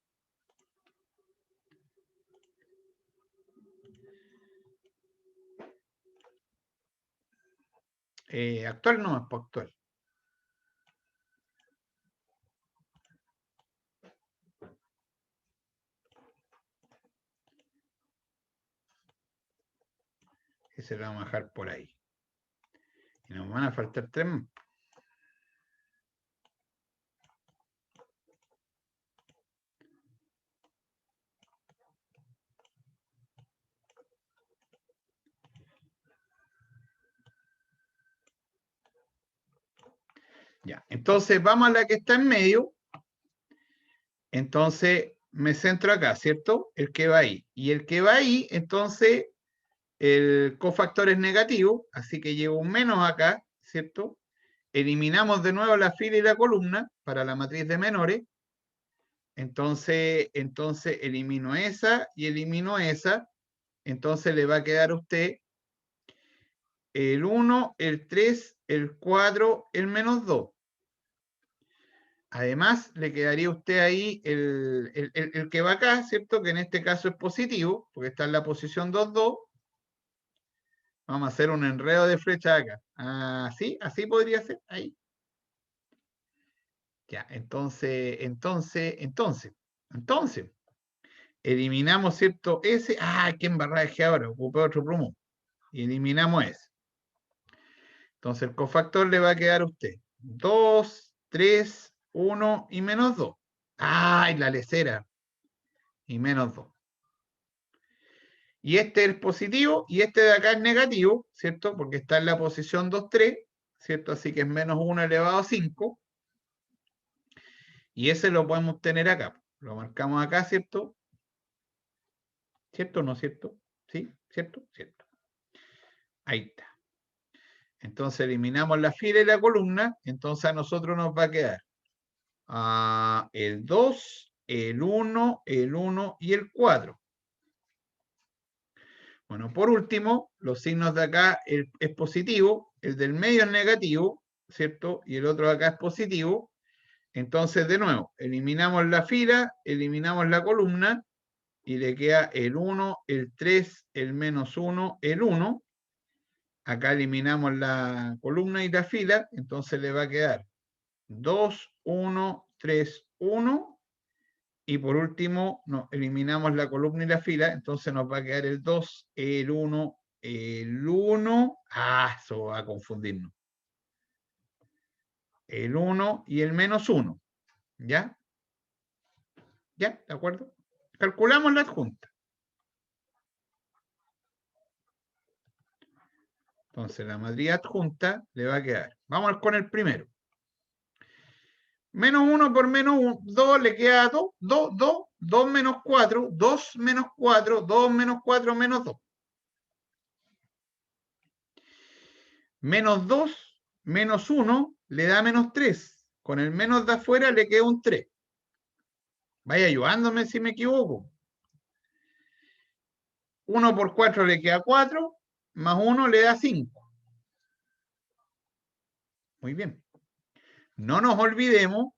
Actual no es por actual. Ese lo vamos a dejar por ahí. Y nos van a faltar 3 más. Ya, entonces vamos a la que está en medio. Entonces me centro acá, ¿cierto? El que va ahí. Y el que va ahí, entonces el cofactor es negativo, así que llevo un menos acá, ¿cierto? Eliminamos de nuevo la fila y la columna para la matriz de menores. Entonces elimino esa y elimino esa. Entonces le va a quedar a usted el 1, el 3, el 4, el menos 2. Además, le quedaría a usted ahí el que va acá, ¿cierto? Que en este caso es positivo, porque está en la posición 2, 2. Vamos a hacer un enredo de flecha acá. Así podría ser, ahí. Ya, entonces, eliminamos, ¿cierto? Ese. ¿Qué embarrada dejé ahora? Ocupé otro plomo. Y eliminamos ese. Entonces, el cofactor le va a quedar a usted 2, 3, 1 y menos 2. ¡Ay, la lecera! Y menos 2. Y este es positivo y este de acá es negativo, ¿cierto? Porque está en la posición 2, 3, ¿cierto? Así que es menos 1 elevado a 5. Y ese lo podemos tener acá. Lo marcamos acá, ¿cierto? ¿Cierto o no cierto? ¿Sí? ¿Cierto? Cierto. Ahí está. Entonces eliminamos la fila y la columna. Entonces a nosotros nos va a quedar el 2, el 1, el 1 y el 4. Bueno, por último, los signos de acá es positivo, el del medio es negativo, ¿cierto? Y el otro de acá es positivo. Entonces, de nuevo, eliminamos la fila, eliminamos la columna y le queda el 1, el 3, el menos 1, el 1. Acá eliminamos la columna y la fila, entonces le va a quedar 2, 1, 3, 1. Y por último, eliminamos la columna y la fila, entonces nos va a quedar el 2, el 1, el 1. Eso va a confundirnos. El 1 y el menos 1. ¿Ya? ¿Ya? ¿De acuerdo? Calculamos la adjunta. Entonces la matriz adjunta le va a quedar. Vamos con el primero. Menos 1 por menos 2 le queda 2, 2, 2, 2 menos 4, 2 menos 4, 2 menos 4 menos 2. Menos 2 menos 1 le da menos 3. Con el menos de afuera le queda un 3. Vaya ayudándome si me equivoco. 1 por 4 le queda 4, más 1 le da 5. Muy bien. No nos olvidemos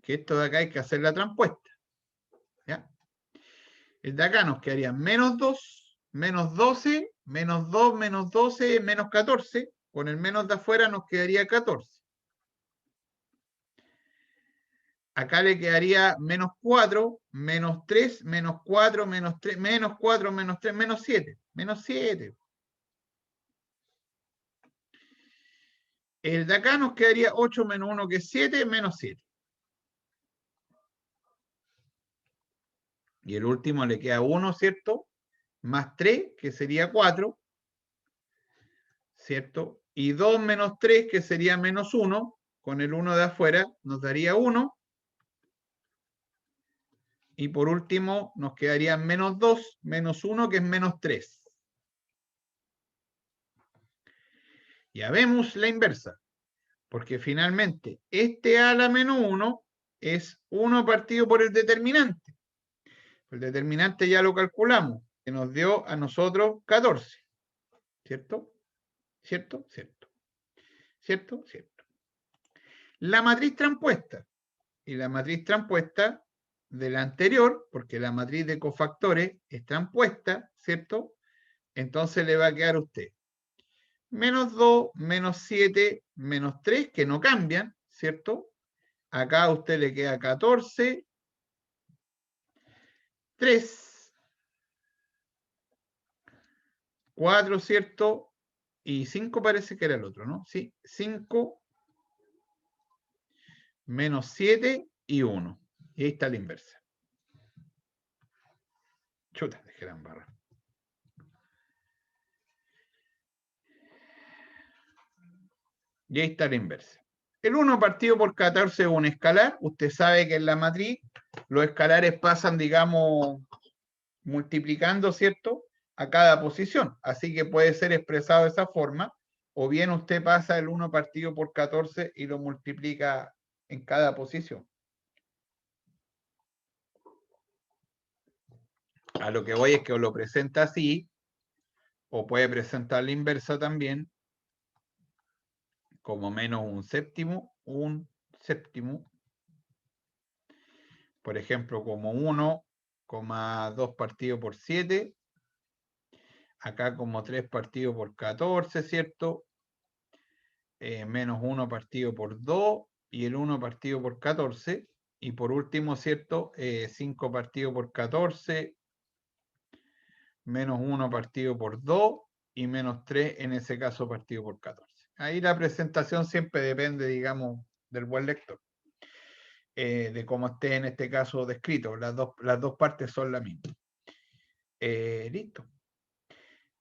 que esto de acá hay que hacer la transpuesta. ¿Ya? El de acá nos quedaría menos 2, menos 12, menos 2, menos 12, menos 14. Con el menos de afuera nos quedaría 14. Acá le quedaría menos 4, menos 3, menos 4, menos 3, menos 4, menos 3, menos 7. Menos 7. El de acá nos quedaría 8 menos 1, que es 7, menos 7. Y el último le queda 1, ¿cierto? Más 3, que sería 4, ¿cierto? Y 2 menos 3, que sería menos 1, con el 1 de afuera nos daría 1. Y por último nos quedaría menos 2, menos 1, que es menos 3. Ya vemos la inversa. Porque finalmente este a la menos 1 es 1 partido por el determinante. El determinante ya lo calculamos, que nos dio a nosotros 14. ¿Cierto? ¿Cierto? ¿Cierto? ¿Cierto? ¿Cierto? La matriz transpuesta. Y la matriz transpuesta de la anterior, porque la matriz de cofactores es transpuesta, ¿cierto? Entonces le va a quedar a usted menos 2, menos 7, menos 3, que no cambian, ¿cierto? Acá a usted le queda 14, 3, 4, ¿cierto? Y 5 parece que era el otro, ¿no? Sí, 5, menos 7 y 1. Y ahí está la inversa. Chuta, dejé la embarrada. Y ahí está la inversa. El 1 partido por 14 es un escalar. Usted sabe que en la matriz los escalares pasan, digamos, multiplicando, ¿cierto?, a cada posición. Así que puede ser expresado de esa forma. O bien usted pasa el 1 partido por 14 y lo multiplica en cada posición. A lo que voy es que o lo presenta así, o puede presentar la inversa también, como menos un séptimo, por ejemplo, como 1,2 partido por 7, acá como 3 partido por 14, ¿cierto? Menos 1 partido por 2 y el 1 partido por 14, y por último, ¿cierto? 5 partido por 14, menos 1 partido por 2 y menos 3 en ese caso partido por 14. Ahí la presentación siempre depende, digamos, del buen lector, de cómo esté en este caso descrito. Las dos partes son la misma. Listo.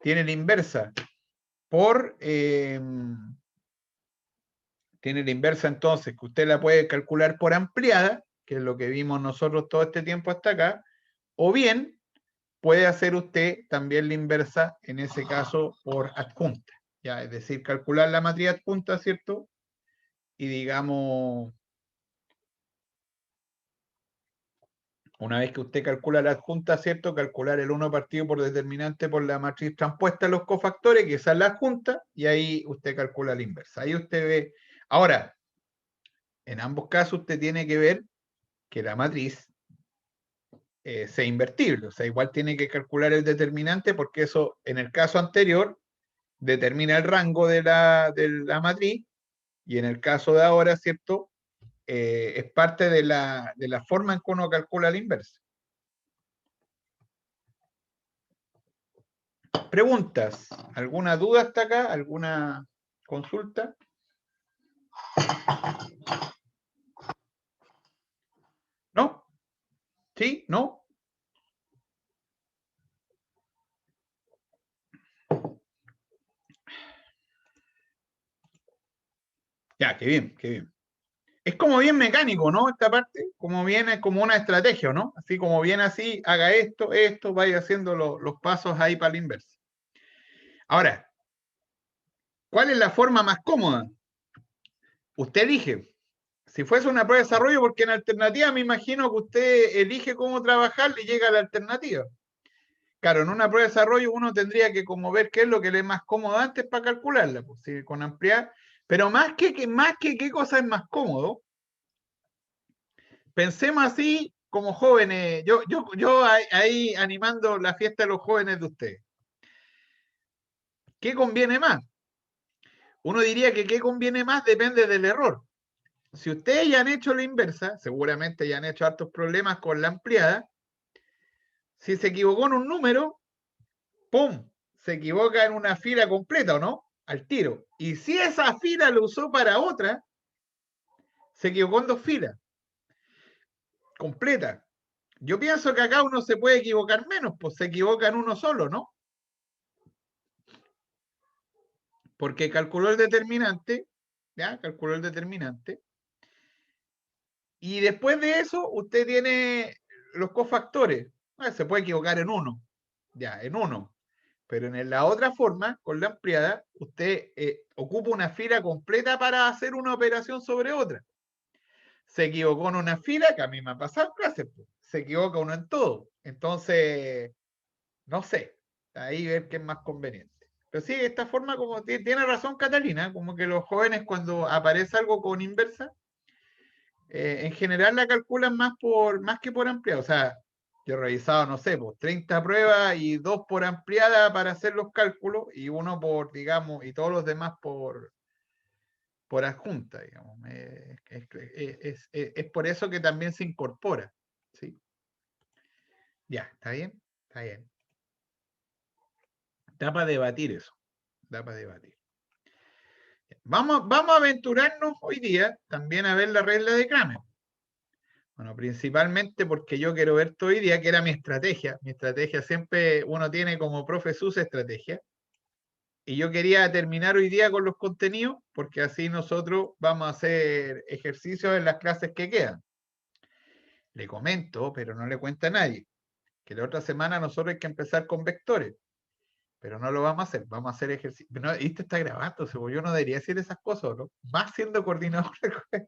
Tiene la inversa por... tiene la inversa entonces, que usted la puede calcular por ampliada, que es lo que vimos nosotros todo este tiempo hasta acá, o bien puede hacer usted también la inversa, en ese caso, por adjunta. ¿Ya? Es decir, calcular la matriz adjunta, ¿cierto? Y digamos, una vez que usted calcula la adjunta, ¿cierto? Calcular el 1 partido por determinante por la matriz transpuesta a los cofactores, que esa es la adjunta, y ahí usted calcula la inversa. Ahí usted ve. Ahora, en ambos casos usted tiene que ver que la matriz sea invertible, o sea, igual tiene que calcular el determinante, porque eso, en el caso anterior, determina el rango de la matriz, y en el caso de ahora, ¿cierto? Es parte de la forma en que uno calcula la inversa. ¿Preguntas? ¿Alguna duda hasta acá? ¿Alguna consulta? ¿No? ¿Sí? ¿No? Ya, qué bien, qué bien. Es como bien mecánico, ¿no? Esta parte, como viene como una estrategia, ¿no? Así como viene así, haga esto, vaya haciendo los pasos ahí para la inversa. Ahora, ¿cuál es la forma más cómoda? Usted elige. Si fuese una prueba de desarrollo, porque en alternativa me imagino que usted elige cómo trabajar y llega a la alternativa. Claro, en una prueba de desarrollo uno tendría que como ver qué es lo que le es más cómodo antes para calcularla, pues, sí, con ampliar. Pero más que qué cosa es más cómodo, pensemos así como jóvenes, yo ahí animando la fiesta de los jóvenes de ustedes. ¿Qué conviene más? Uno diría que qué conviene más depende del error. Si ustedes ya han hecho la inversa, seguramente ya han hecho hartos problemas con la ampliada. Si se equivocó en un número, ¡pum! Se equivoca en una fila completa, ¿o no? Al tiro. Y si esa fila lo usó para otra, se equivocó en dos filas completas. Yo pienso que acá uno se puede equivocar menos, pues se equivoca en uno solo, ¿no? Porque calculó el determinante, ¿ya? Calculó el determinante. Y después de eso, usted tiene los cofactores. Se puede equivocar en uno, ya, en uno. Pero en la otra forma, con la ampliada, usted ocupa una fila completa para hacer una operación sobre otra. Se equivocó en una fila, que a mí me ha pasado en clase, pues. Se equivoca uno en todo. Entonces, no sé, ahí ver qué es más conveniente. Pero sí, de esta forma, como tiene razón Catalina, como que los jóvenes cuando aparece algo con inversa, en general la calculan más que por ampliada. O sea, yo he revisado, no sé, pues 30 pruebas y 2 por ampliada para hacer los cálculos y uno por, digamos, y todos los demás por adjunta, digamos. Es por eso que también se incorpora. ¿Sí? Ya, ¿está bien? Está bien. Da para debatir eso. Da para debatir. Vamos a aventurarnos hoy día también a ver la regla de Kramer. Bueno, principalmente porque yo quiero ver todo hoy día, que era mi estrategia. Mi estrategia siempre, uno tiene como profe sus estrategias. Y yo quería terminar hoy día con los contenidos, porque así nosotros vamos a hacer ejercicios en las clases que quedan. Le comento, pero no le cuenta a nadie, que la otra semana nosotros hay que empezar con vectores. Pero no lo vamos a hacer ejercicio. No, esto está grabando, yo no debería decir esas cosas, ¿no? Más siendo coordinador,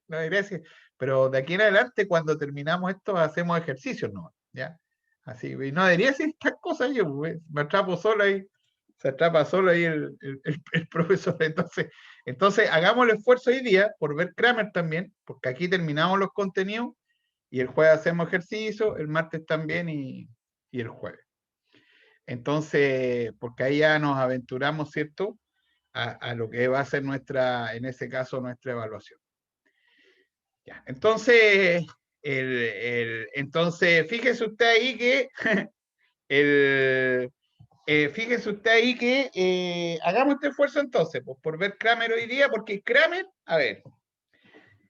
no debería decir. Pero de aquí en adelante, cuando terminamos esto, hacemos ejercicios, ¿no? ¿Ya? Así, y no debería decir estas cosas yo, me atrapo solo ahí, se atrapa solo ahí el profesor. Entonces, hagamos el esfuerzo hoy día por ver Kramer también, porque aquí terminamos los contenidos y el jueves hacemos ejercicio, el martes también y el jueves. Entonces, porque ahí ya nos aventuramos, ¿cierto? A lo que va a ser nuestra, en ese caso, nuestra evaluación. Ya. Entonces, entonces, fíjese usted ahí que fíjese usted ahí que hagamos este esfuerzo entonces, pues, por ver Kramer hoy día, porque Kramer, a ver,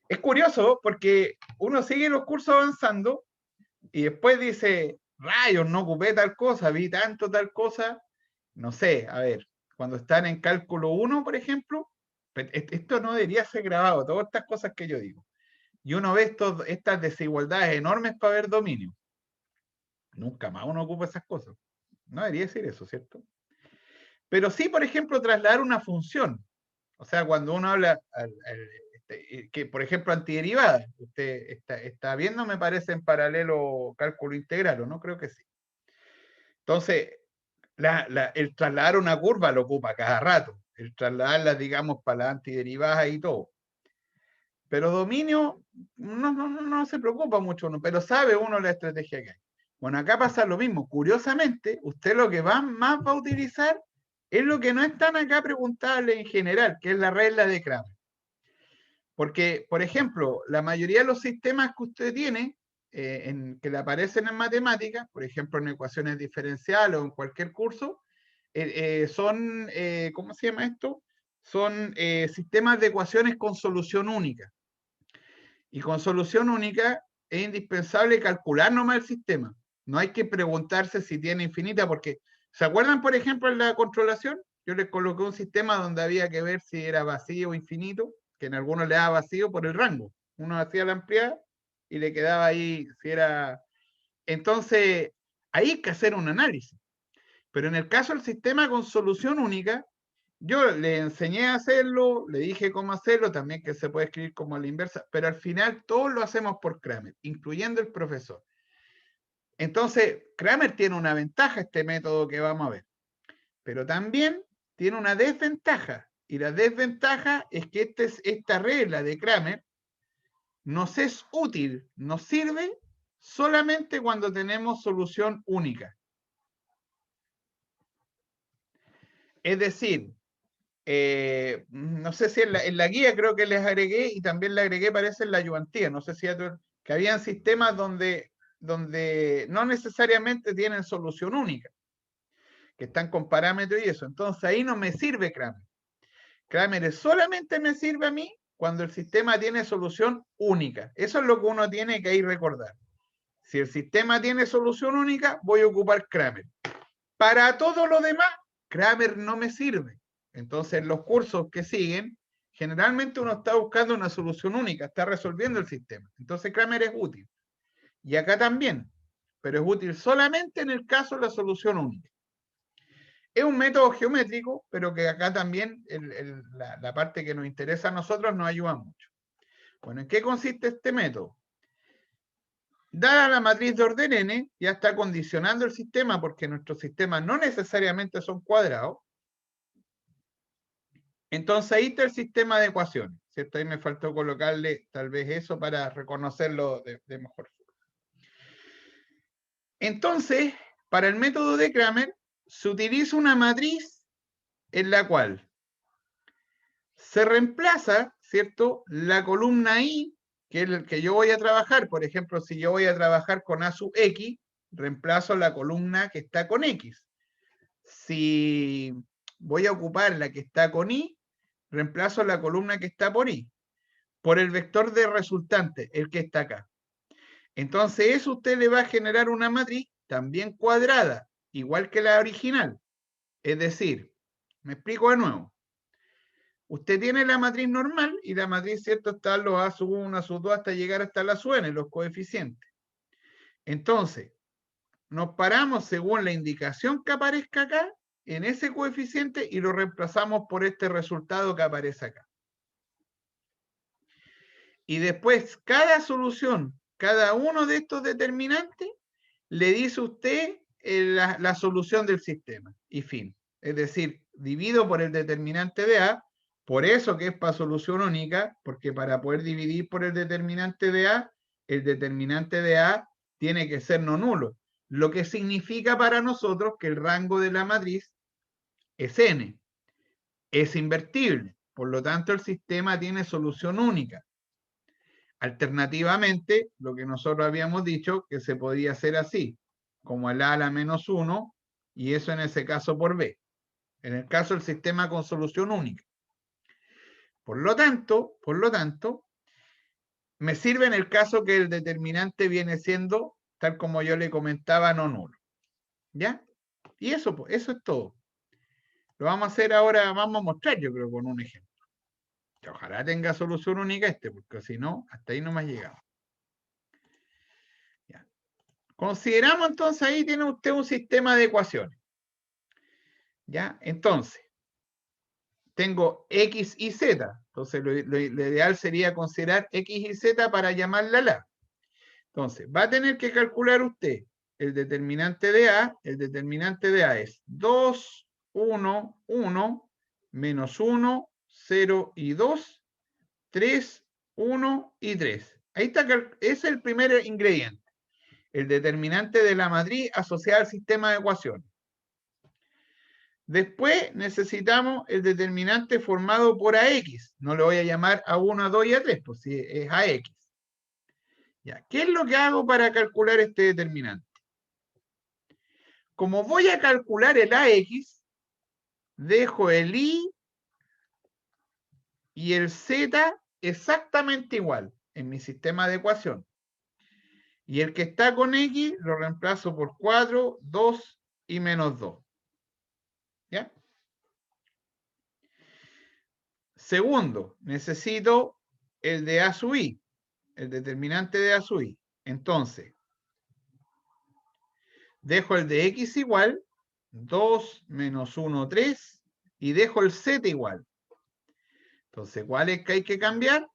es curioso porque uno sigue los cursos avanzando y después dice, rayos, no ocupé tal cosa, vi tanto tal cosa, no sé, a ver, cuando están en cálculo 1, por ejemplo, esto no debería ser grabado, todas estas cosas que yo digo. Y uno ve estas desigualdades enormes para ver dominio. Nunca más uno ocupa esas cosas. No debería decir eso, ¿cierto? Pero sí, por ejemplo, trasladar una función. O sea, cuando uno habla, que por ejemplo, antiderivada, usted está viendo, me parece, en paralelo cálculo integral, ¿o no? Creo que sí. Entonces, el trasladar una curva lo ocupa cada rato, el trasladarla, digamos, para la antiderivadas y todo. Pero dominio no se preocupa mucho uno, pero sabe uno la estrategia que hay. Bueno, acá pasa lo mismo. Curiosamente, usted lo que más va a utilizar es lo que no es tan acá preguntable en general, que es la regla de Kramer. Porque, por ejemplo, la mayoría de los sistemas que usted tiene, que le aparecen en matemáticas, por ejemplo, en ecuaciones diferenciales o en cualquier curso, son, ¿cómo se llama esto? Son sistemas de ecuaciones con solución única. Y con solución única es indispensable calcular nomás el sistema. No hay que preguntarse si tiene infinita, porque, ¿se acuerdan, por ejemplo, en la controlación? Yo les coloqué un sistema donde había que ver si era vacío o infinito, que en algunos le daba vacío por el rango. Uno hacía la ampliada y le quedaba ahí, si era... Entonces, ahí hay que hacer un análisis. Pero en el caso del sistema con solución única, yo le enseñé a hacerlo, le dije cómo hacerlo, también que se puede escribir como a la inversa, pero al final todos lo hacemos por Cramer, incluyendo el profesor. Entonces, Cramer tiene una ventaja, este método que vamos a ver, pero también tiene una desventaja, y la desventaja es que esta regla de Cramer nos es útil, nos sirve solamente cuando tenemos solución única. Es decir, no sé si en la guía creo que les agregué, y también le agregué, parece, en la ayudantía, no sé si que habían sistemas donde no necesariamente tienen solución única, que están con parámetros y eso. Entonces ahí no me sirve Cramer. Cramer solamente me sirve a mí cuando el sistema tiene solución única. Eso es lo que uno tiene que ahí recordar. Si el sistema tiene solución única, voy a ocupar Cramer. Para todo lo demás, Cramer no me sirve. Entonces, los cursos que siguen, generalmente uno está buscando una solución única, está resolviendo el sistema. Entonces, Cramer es útil. Y acá también, pero es útil solamente en el caso de la solución única. Es un método geométrico, pero que acá también la parte que nos interesa a nosotros nos ayuda mucho. Bueno, ¿en qué consiste este método? Dada la matriz de orden n, ya está condicionando el sistema, porque nuestros sistemas no necesariamente son cuadrados. Entonces ahí está el sistema de ecuaciones, ¿cierto? Ahí me faltó colocarle tal vez eso para reconocerlo de mejor forma. Entonces, para el método de Cramer, se utiliza una matriz en la cual se reemplaza, ¿cierto?, la columna I, que es el que yo voy a trabajar. Por ejemplo, si yo voy a trabajar con A sub X, reemplazo la columna que está con X. Si voy a ocupar la que está con Y, reemplazo la columna que está por Y, por el vector de resultante, el que está acá. Entonces, eso usted le va a generar una matriz también cuadrada, igual que la original. Es decir, me explico de nuevo. Usted tiene la matriz normal y la matriz, ¿cierto?, está los A sub 1, A sub 2 hasta llegar hasta la sub n, los coeficientes. Entonces, nos paramos según la indicación que aparezca acá, en ese coeficiente, y lo reemplazamos por este resultado que aparece acá. Y después, cada solución, cada uno de estos determinantes, le dice a usted la solución del sistema. Y fin. Es decir, divido por el determinante de A, por eso que es para solución única, porque para poder dividir por el determinante de A, el determinante de A tiene que ser no nulo. Lo que significa para nosotros que el rango de la matriz es n. Es invertible. Por lo tanto, el sistema tiene solución única. Alternativamente, lo que nosotros habíamos dicho, que se podía hacer así, como el A a la menos 1, y eso en ese caso por B. En el caso del sistema con solución única. Por lo tanto, me sirve en el caso que el determinante viene siendo, tal como yo le comentaba, no nulo. ¿Ya? Y eso es todo. Lo vamos a hacer ahora, vamos a mostrar, yo creo, con un ejemplo. Que ojalá tenga solución única porque si no, hasta ahí no me ha llegado. Ya. Consideramos entonces, ahí tiene usted un sistema de ecuaciones. ¿Ya? Entonces, tengo X y Z. Entonces, lo ideal sería considerar X y Z para llamarla la. Entonces, va a tener que calcular usted el determinante de A. El determinante de A es 2, 1, 1, menos 1, 0 y 2, 3, 1 y 3. Ahí está, ese es el primer ingrediente. El determinante de la matriz asociada al sistema de ecuaciones. Después necesitamos el determinante formado por AX. No le voy a llamar A1, A2 y A3, pues si es AX. Ya. ¿Qué es lo que hago para calcular este determinante? Como voy a calcular el AX, dejo el Y y el Z exactamente igual en mi sistema de ecuación. Y el que está con X lo reemplazo por 4, 2 y menos 2. ¿Ya? Segundo, necesito el de A sub I, el determinante de A sub I. Entonces, dejo el de X igual, 2 menos 1, 3, y dejo el Z igual. Entonces, ¿cuál es que hay que cambiar?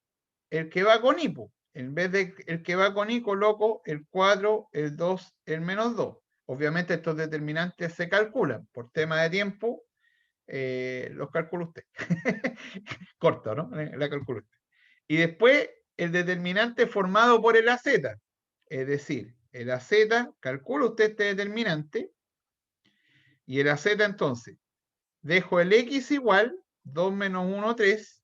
El que va con I. En vez de el que va con I, coloco el 4, el 2, el menos 2. Obviamente estos determinantes se calculan. Por tema de tiempo, los calcula usted. Corto, ¿no? La calcula usted. Y después el determinante formado por el AZ. Es decir, el AZ, calcula usted este determinante. Y el AZ entonces, dejo el X igual, 2 menos 1, 3.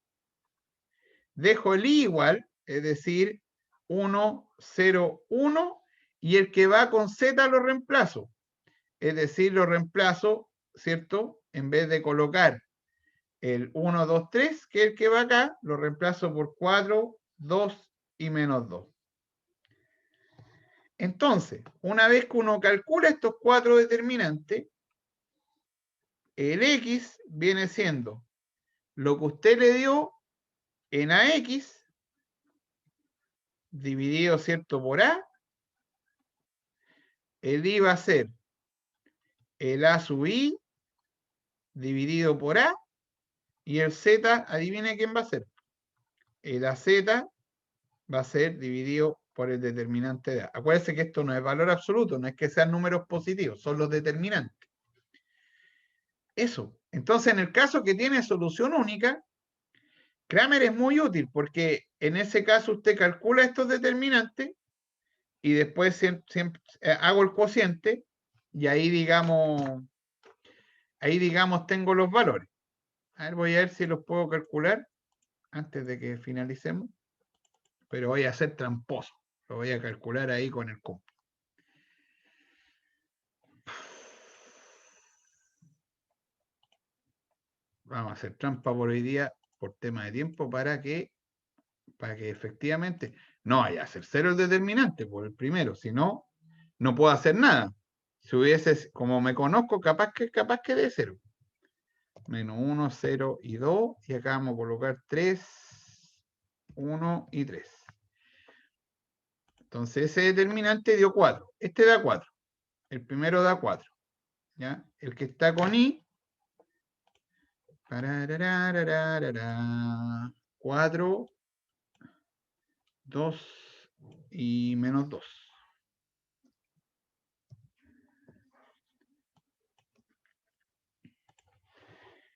Dejo el I igual, es decir, 1, 0, 1. Y el que va con Z lo reemplazo. Es decir, lo reemplazo, ¿cierto? En vez de colocar el 1, 2, 3, que es el que va acá, lo reemplazo por 4, 2 y menos 2. Entonces, una vez que uno calcula estos cuatro determinantes, el X viene siendo lo que usted le dio en AX dividido, ¿cierto?, por A. El I va a ser el A sub I dividido por A. Y el Z, adivine quién va a ser. El AZ va a ser dividido por el determinante de A. Acuérdense que esto no es valor absoluto, no es que sean números positivos, son los determinantes. Eso. Entonces, en el caso que tiene solución única, Kramer es muy útil porque en ese caso usted calcula estos determinantes y después siempre hago el cociente y ahí digamos tengo los valores. A ver, voy a ver si los puedo calcular antes de que finalicemos, pero voy a ser tramposo. Lo voy a calcular ahí con el compu. Vamos a hacer trampa por hoy día por tema de tiempo para que efectivamente no vaya a ser cero el determinante por el primero, si no, no puedo hacer nada. Si hubiese, como me conozco, capaz que de cero. Menos 1, 0 y 2, y acá vamos a colocar 3, 1 y 3. Entonces ese determinante dio 4. Este da 4. El primero da 4. ¿Ya? El que está con I, 4, 2 y menos 2.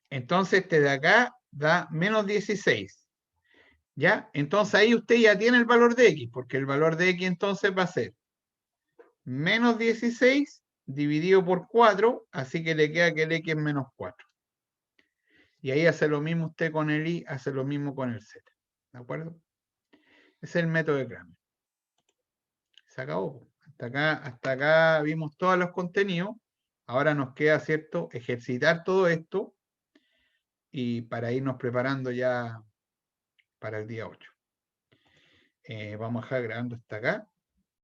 Entonces este de acá da menos 16. ¿Ya? Entonces ahí usted ya tiene el valor de X, porque el valor de X entonces va a ser menos 16 dividido por 4, así que le queda que el X es menos 4. Y ahí hace lo mismo usted con el I, hace lo mismo con el Z. ¿De acuerdo? Ese es el método de Kramer. Se acabó. Hasta acá vimos todos los contenidos. Ahora nos queda, ¿cierto?, ejercitar todo esto y para irnos preparando ya para el día 8. Vamos a dejar grabando hasta acá.